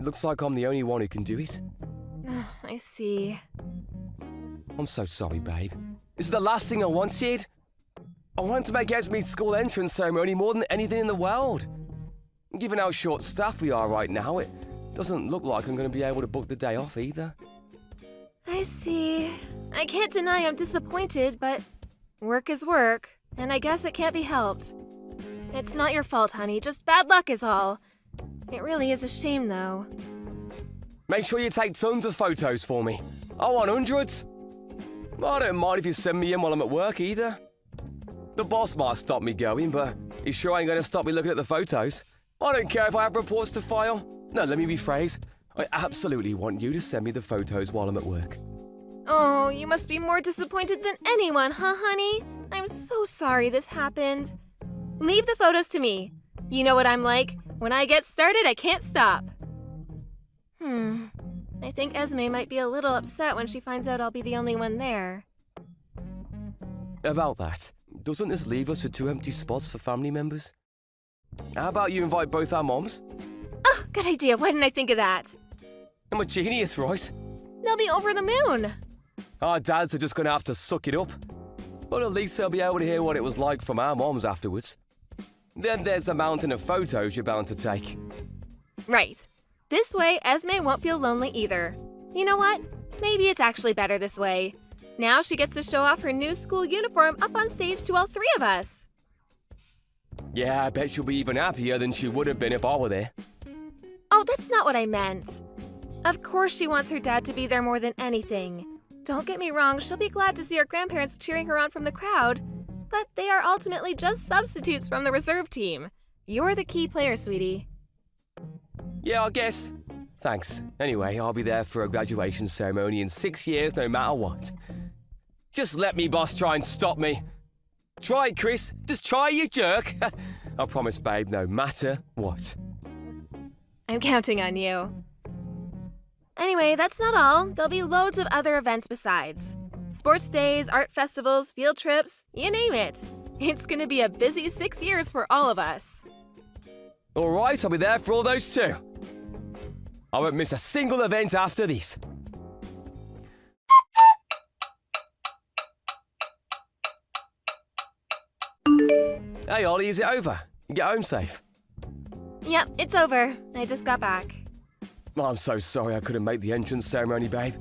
It looks like I'm the only one who can do it. I see. I'm so sorry, babe. This is the last thing I wanted. I wanted to make Esme's school entrance ceremony more than anything in the world. Given how short-staffed we are right now, it doesn't look like I'm going to be able to book the day off either. I see. I can't deny I'm disappointed, but work is work, and I guess it can't be helped. It's not your fault, honey. Just bad luck is all. It really is a shame, though. Make sure you take tons of photos for me. I want hundreds. I don't mind if you send me in while I'm at work either. The boss might stop me going, but he sure ain't going to stop me looking at the photos. I don't care if I have reports to file. No, let me rephrase. I absolutely want you to send me the photos while I'm at work. Oh, you must be more disappointed than anyone, huh, honey? I'm so sorry this happened. Leave the photos to me. You know what I'm like. When I get started, I can't stop. I think Esme might be a little upset when she finds out I'll be the only one there. About that, doesn't this leave us with 2 empty spots for family members? How about you invite both our moms? Oh, good idea. Why didn't I think of that? I'm a genius, right? They'll be over the moon. Our dads are just going to have to suck it up. But at least they'll be able to hear what it was like from our moms afterwards. Then there's the mountain of photos you're bound to take. Right. This way, Esme won't feel lonely either. You know what? Maybe it's actually better this way. Now she gets to show off her new school uniform up on stage to all 3 of us. Yeah, I bet she'll be even happier than she would have been if I were there. Oh, that's not what I meant. Of course she wants her dad to be there more than anything. Don't get me wrong, she'll be glad to see her grandparents cheering her on from the crowd, but they are ultimately just substitutes from the reserve team. You're the key player, sweetie. Yeah, I guess. Thanks. Anyway, I'll be there for a graduation ceremony in 6 years no matter what. Just let me, boss, try and stop me. Try it, Chris. Just try, you jerk. I promise, babe, no matter what. I'm counting on you. Anyway, that's not all. There'll be loads of other events besides. Sports days, art festivals, field trips, you name it. It's gonna be a busy 6 years for all of us. All right, I'll be there for all those too. I won't miss a single event after this. Hey, Ollie, is it over? You get home safe? Yep, it's over. I just got back. I'm so sorry I couldn't make the entrance ceremony, babe.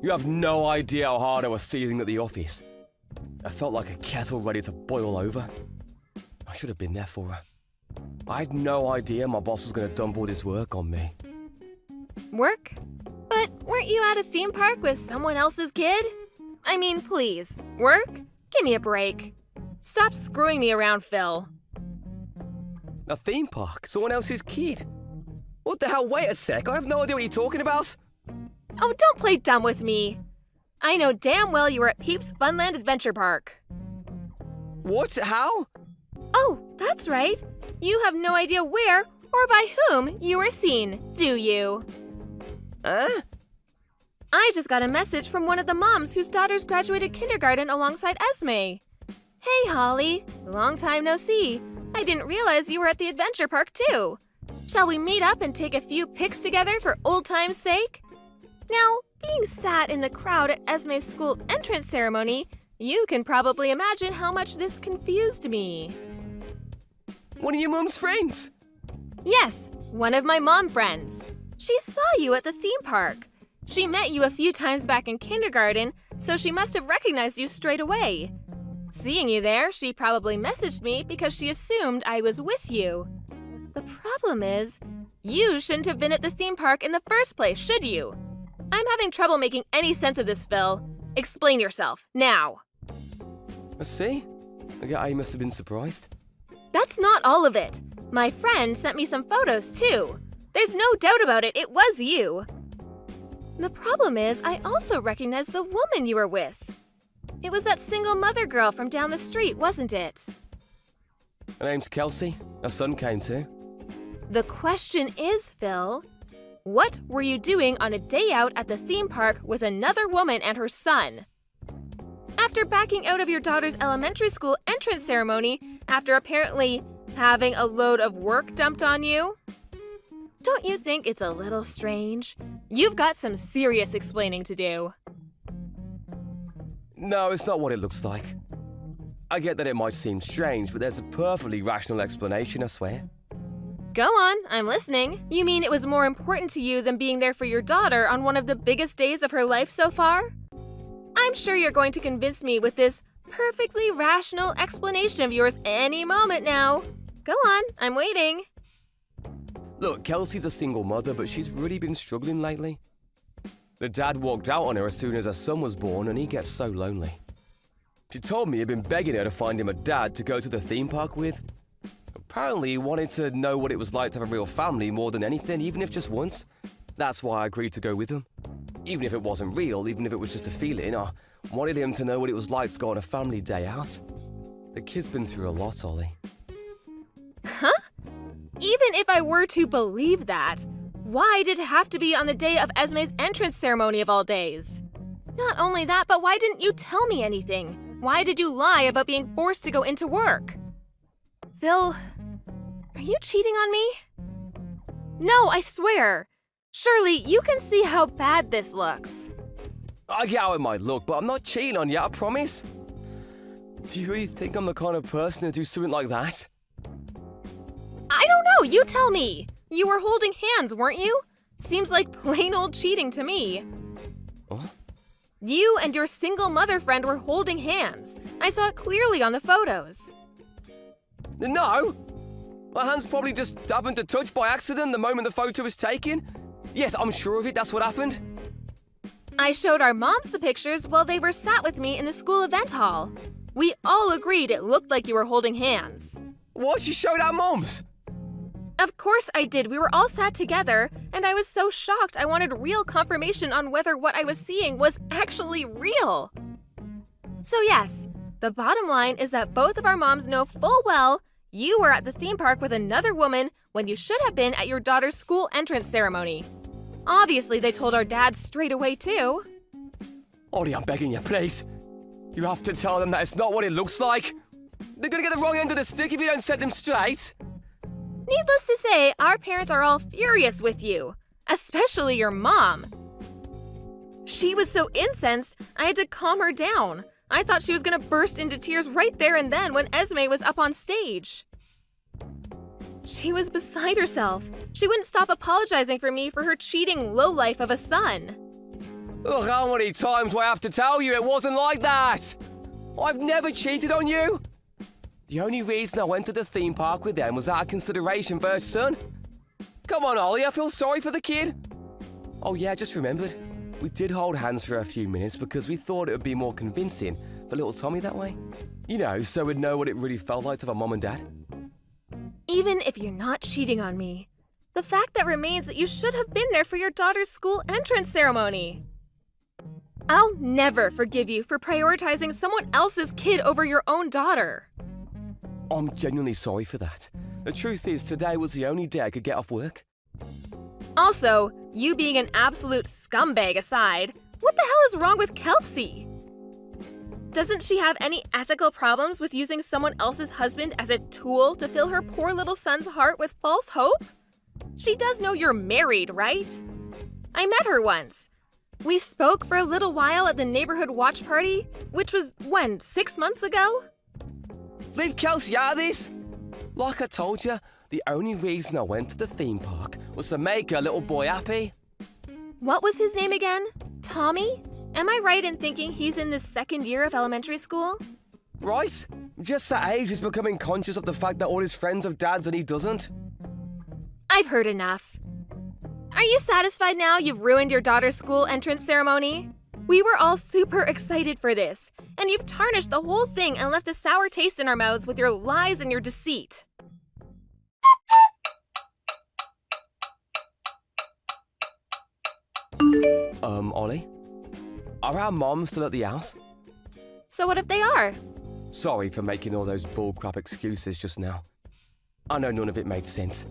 You have no idea how hard I was seething at the office. I felt like a kettle ready to boil over. I should have been there for her. I had no idea my boss was going to dump all this work on me. Work? But weren't you at a theme park with someone else's kid? I mean, please. Work? Give me a break. Stop screwing me around, Phil. A theme park? Someone else's kid? What the hell? Wait a sec. I have no idea what you're talking about. Oh, don't play dumb with me. I know damn well you were at Peeps Funland Adventure Park. What? How? Oh, that's right. You have no idea where or by whom you were seen, do you? Huh? I just got a message from one of the moms whose daughters graduated kindergarten alongside Esme. Hey, Holly. Long time no see. I didn't realize you were at the adventure park, too. Shall we meet up and take a few pics together for old time's sake? Now, being sat in the crowd at Esme's school entrance ceremony, you can probably imagine how much this confused me. One of your mum's friends? Yes, one of my mom friends. She saw you at the theme park. She met you a few times back in kindergarten, so she must have recognized you straight away. Seeing you there, she probably messaged me because she assumed I was with you. The problem is, you shouldn't have been at the theme park in the first place, should you? I'm having trouble making any sense of this, Phil. Explain yourself, now. I see. I get how you must have been surprised. That's not all of it. My friend sent me some photos, too. There's no doubt about it, it was you. The problem is, I also recognize the woman you were with. It was that single mother girl from down the street, wasn't it? Her name's Kelsey. Her son came too. The question is, Phil, what were you doing on a day out at the theme park with another woman and her son? After backing out of your daughter's elementary school entrance ceremony, after apparently having a load of work dumped on you? Don't you think it's a little strange? You've got some serious explaining to do. No, it's not what it looks like. I get that it might seem strange, but there's a perfectly rational explanation, I swear. Go on, I'm listening. You mean it was more important to you than being there for your daughter on one of the biggest days of her life so far? I'm sure you're going to convince me with this perfectly rational explanation of yours any moment now. Go on, I'm waiting. Look, Kelsey's a single mother, but she's really been struggling lately. The dad walked out on her as soon as her son was born, and he gets so lonely. She told me he'd been begging her to find him a dad to go to the theme park with. Apparently, he wanted to know what it was like to have a real family more than anything, even if just once. That's why I agreed to go with him. Even if it wasn't real, even if it was just a feeling, I wanted him to know what it was like to go on a family day out. The kid's been through a lot, Ollie. Huh? Even if I were to believe that, why did it have to be on the day of Esme's entrance ceremony of all days? Not only that, but why didn't you tell me anything? Why did you lie about being forced to go into work? Phil, are you cheating on me? No, I swear. Surely you can see how bad this looks. I get how it might look, but I'm not cheating on you, I promise. Do you really think I'm the kind of person to do something like that? I don't know, you tell me. You were holding hands, weren't you? Seems like plain old cheating to me. What? You and your single mother friend were holding hands. I saw it clearly on the photos. No! My hands probably just happened to touch by accident the moment the photo was taken. Yes, I'm sure of it, that's what happened. I showed our moms the pictures while they were sat with me in the school event hall. We all agreed it looked like you were holding hands. What? You showed our moms? Of course I did. We were all sat together, and I was so shocked I wanted real confirmation on whether what I was seeing was actually real. So yes, the bottom line is that both of our moms know full well you were at the theme park with another woman when you should have been at your daughter's school entrance ceremony. Obviously, they told our dad straight away, too. Ollie, I'm begging you, please. You have to tell them that it's not what it looks like. They're gonna get the wrong end of the stick if you don't set them straight. Needless to say, our parents are all furious with you, especially your mom. She was so incensed, I had to calm her down. I thought she was gonna burst into tears right there and then when Esme was up on stage. She was beside herself. She wouldn't stop apologizing for me for her cheating lowlife of a son. Ugh, how many times do I have to tell you it wasn't like that? I've never cheated on you. The only reason I went to the theme park with them was out of consideration for her son. Come on, Ollie, I feel sorry for the kid. Oh yeah, just remembered. We did hold hands for a few minutes because we thought it would be more convincing for little Tommy that way. You know, so we'd know what it really felt like to have a mom and dad. Even if you're not cheating on me, the fact that remains that you should have been there for your daughter's school entrance ceremony. I'll never forgive you for prioritizing someone else's kid over your own daughter. I'm genuinely sorry for that. The truth is, today was the only day I could get off work. Also, you being an absolute scumbag aside, what the hell is wrong with Kelsey? Doesn't she have any ethical problems with using someone else's husband as a tool to fill her poor little son's heart with false hope? She does know you're married, right? I met her once. We spoke for a little while at the neighborhood watch party, which was, when, 6 months ago? Leave Kelsey out of this! Like I told you, the only reason I went to the theme park was to make a little boy happy. What was his name again? Tommy? Am I right in thinking he's in the second year of elementary school? Right? Just that age is becoming conscious of the fact that all his friends have dads and he doesn't. I've heard enough. Are you satisfied now you've ruined your daughter's school entrance ceremony? We were all super excited for this, and you've tarnished the whole thing and left a sour taste in our mouths with your lies and your deceit. Ollie? Are our moms still at the house? So what if they are? Sorry for making all those bullcrap excuses just now. I know none of it made sense.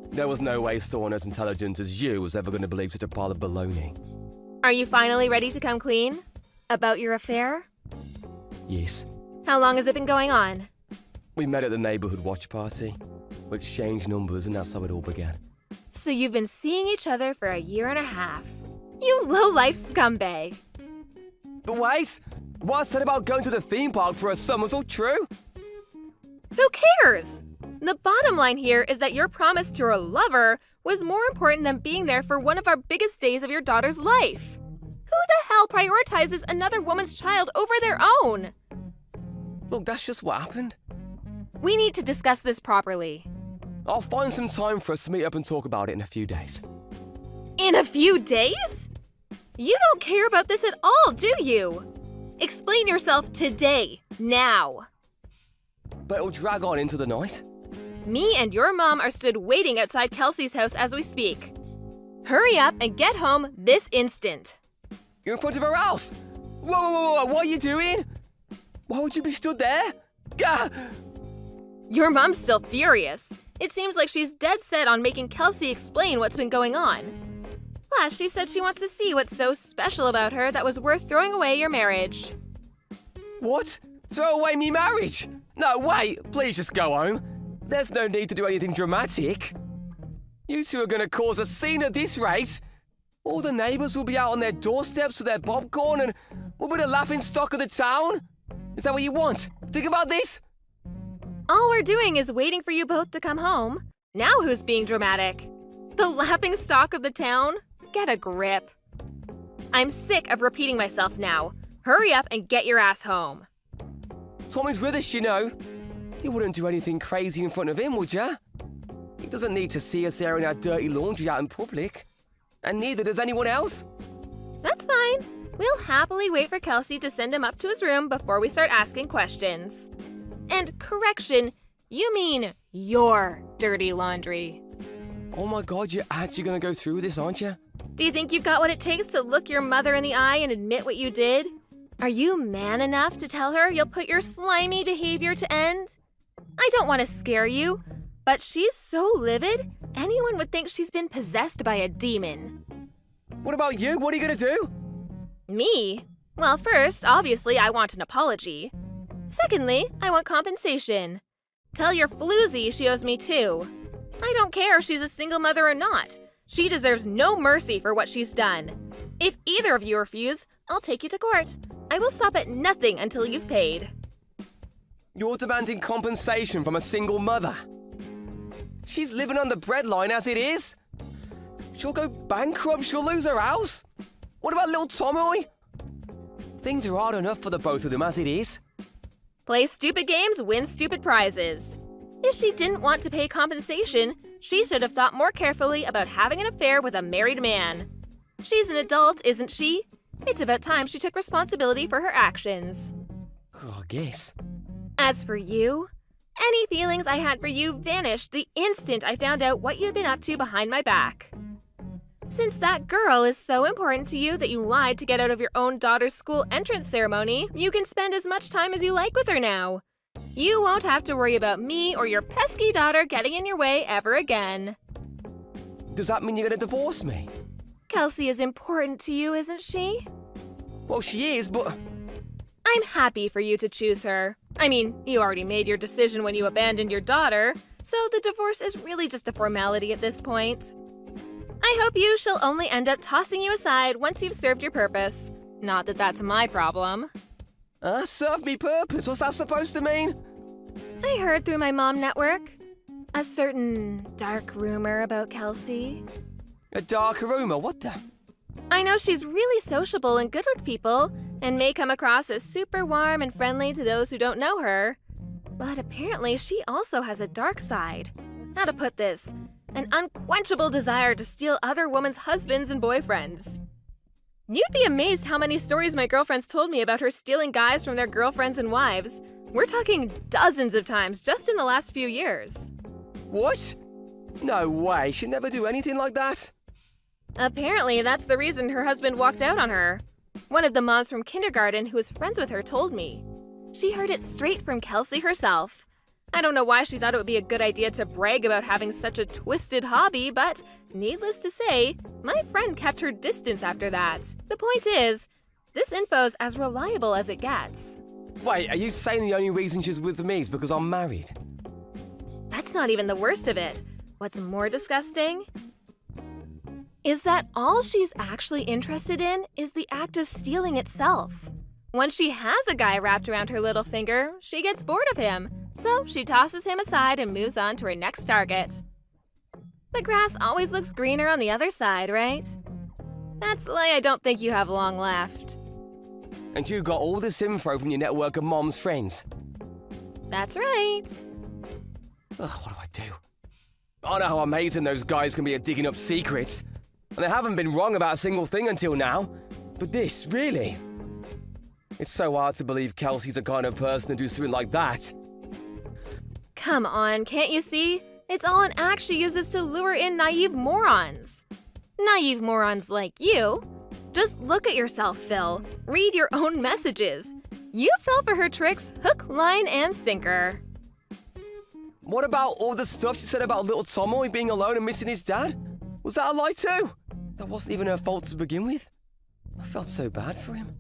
There was no way someone as intelligent as you was ever going to believe such a pile of baloney. Are you finally ready to come clean? About your affair? Yes. How long has it been going on? We met at the neighborhood watch party. We exchanged numbers and that's how it all began. So you've been seeing each other for a year and a half. You low-life scumbag. But wait! What I said about going to the theme park for a summer was all true? Who cares? The bottom line here is that your promise to your lover was more important than being there for one of our biggest days of your daughter's life. Who the hell prioritizes another woman's child over their own? Look, that's just what happened. We need to discuss this properly. I'll find some time for us to meet up and talk about it in a few days. In a few days? You don't care about this at all, do you? Explain yourself today, now. But it'll drag on into the night. Me and your mom are stood waiting outside Kelsey's house as we speak. Hurry up and get home this instant. You're in front of her house! Whoa, what are you doing? Why would you be stood there? Gah! Your mom's still furious. It seems like she's dead set on making Kelsey explain what's been going on. Plus, she said she wants to see what's so special about her that was worth throwing away your marriage. What? Throw away me marriage? No, wait, please just go home. There's no need to do anything dramatic. You two are going to cause a scene at this rate. All the neighbours will be out on their doorsteps with their popcorn and we'll be the laughing stock of the town. Is that what you want? Think about this. All we're doing is waiting for you both to come home. Now who's being dramatic? The laughing stock of the town? Get a grip. I'm sick of repeating myself now. Hurry up and get your ass home. Tommy's with us, you know. You wouldn't do anything crazy in front of him, would ya? He doesn't need to see us airing our dirty laundry out in public. And neither does anyone else. That's fine. We'll happily wait for Kelsey to send him up to his room before we start asking questions. And correction, you mean your dirty laundry. Oh my God, you're actually going to go through with this, aren't you? Do you think you've got what it takes to look your mother in the eye and admit what you did? Are you man enough to tell her you'll put your slimy behavior to end? I don't want to scare you, but she's so livid, anyone would think she's been possessed by a demon. What about you? What are you going to do? Me? Well, first, obviously, I want an apology. Secondly, I want compensation. Tell your floozy she owes me too. I don't care if she's a single mother or not. She deserves no mercy for what she's done. If either of you refuse, I'll take you to court. I will stop at nothing until you've paid. You're demanding compensation from a single mother. She's living on the breadline as it is. She'll go bankrupt, she'll lose her house. What about little Tommy? Things are hard enough for the both of them as it is. Play stupid games, win stupid prizes. If she didn't want to pay compensation, she should have thought more carefully about having an affair with a married man. She's an adult, isn't she? It's about time she took responsibility for her actions. Oh, I guess. As for you, any feelings I had for you vanished the instant I found out what you'd been up to behind my back. Since that girl is so important to you that you lied to get out of your own daughter's school entrance ceremony, you can spend as much time as you like with her now. You won't have to worry about me or your pesky daughter getting in your way ever again. Does that mean you're going to divorce me? Kelsey is important to you, isn't she? Well, she is, but... I'm happy for you to choose her. I mean, you already made your decision when you abandoned your daughter, so the divorce is really just a formality at this point. I hope you shall only end up tossing you aside once you've served your purpose. Not that that's my problem. Serve me purpose? What's that supposed to mean? I heard through my mom network a certain dark rumor about Kelsey. A dark rumor? What the? I know she's really sociable and good with people, and may come across as super warm and friendly to those who don't know her. But apparently she also has a dark side. How to put this? An unquenchable desire to steal other women's husbands and boyfriends. You'd be amazed how many stories my girlfriends told me about her stealing guys from their girlfriends and wives. We're talking dozens of times just in the last few years. What? No way, she'd never do anything like that. Apparently, that's the reason her husband walked out on her. One of the moms from kindergarten who was friends with her told me. She heard it straight from Kelsey herself. I don't know why she thought it would be a good idea to brag about having such a twisted hobby, but needless to say, my friend kept her distance after that. The point is, this info's as reliable as it gets. Wait, are you saying the only reason she's with me is because I'm married? That's not even the worst of it. What's more disgusting is that all she's actually interested in is the act of stealing itself. Once she has a guy wrapped around her little finger, she gets bored of him, so she tosses him aside and moves on to her next target. The grass always looks greener on the other side, right? That's why I don't think you have long left. And you got all this info from your network of mom's friends? That's right. Ugh, what do? I know how amazing those guys can be at digging up secrets. And they haven't been wrong about a single thing until now. But this, really? It's so hard to believe Kelsey's the kind of person to do something like that. Come on, can't you see? It's all an act she uses to lure in naive morons. Naive morons like you. Just look at yourself, Phil. Read your own messages. You fell for her tricks hook, line, and sinker. What about all the stuff she said about little Tomoy being alone and missing his dad? Was that a lie too? That wasn't even her fault to begin with. I felt so bad for him.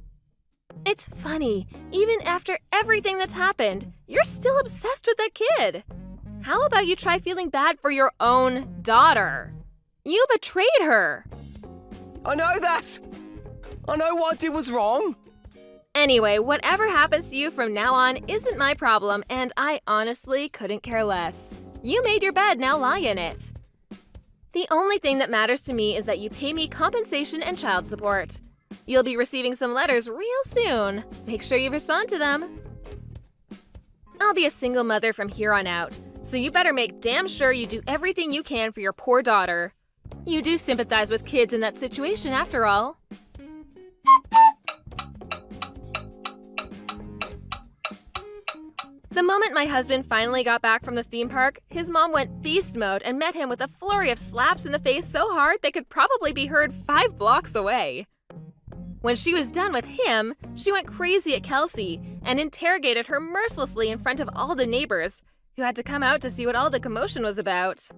It's funny, even after everything that's happened, you're still obsessed with that kid. How about you try feeling bad for your own daughter? You betrayed her. I know that! I know what I did was wrong. Anyway, whatever happens to you from now on isn't my problem, and I honestly couldn't care less. You made your bed, now lie in it. The only thing that matters to me is that you pay me compensation and child support. You'll be receiving some letters real soon. Make sure you respond to them. I'll be a single mother from here on out, so you better make damn sure you do everything you can for your poor daughter. You do sympathize with kids in that situation after all. The moment my husband finally got back from the theme park, his mom went beast mode and met him with a flurry of slaps in the face so hard they could probably be heard 5 blocks away. When she was done with him, she went crazy at Kelsey and interrogated her mercilessly in front of all the neighbors, who had to come out to see what all the commotion was about.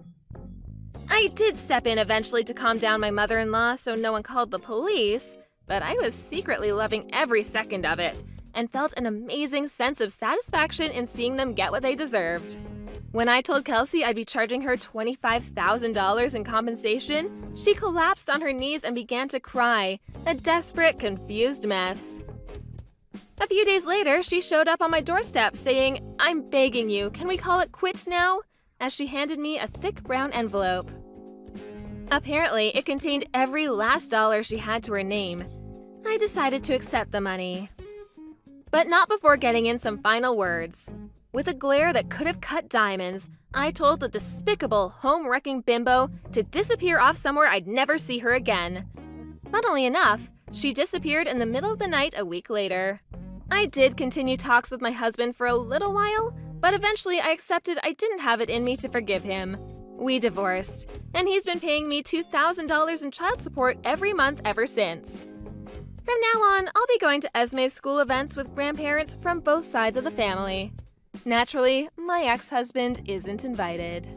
I did step in eventually to calm down my mother-in-law so no one called the police, but I was secretly loving every second of it and felt an amazing sense of satisfaction in seeing them get what they deserved. When I told Kelsey I'd be charging her $25,000 in compensation, she collapsed on her knees and began to cry, a desperate, confused mess. A few days later, she showed up on my doorstep saying, "I'm begging you, can we call it quits now?" as she handed me a thick brown envelope. Apparently, it contained every last dollar she had to her name. I decided to accept the money. But not before getting in some final words. With a glare that could have cut diamonds, I told the despicable, home-wrecking bimbo to disappear off somewhere I'd never see her again. Funnily enough, she disappeared in the middle of the night a week later. I did continue talks with my husband for a little while, but eventually I accepted I didn't have it in me to forgive him. We divorced, and he's been paying me $2,000 in child support every month ever since. From now on, I'll be going to Esme's school events with grandparents from both sides of the family. Naturally, my ex-husband isn't invited.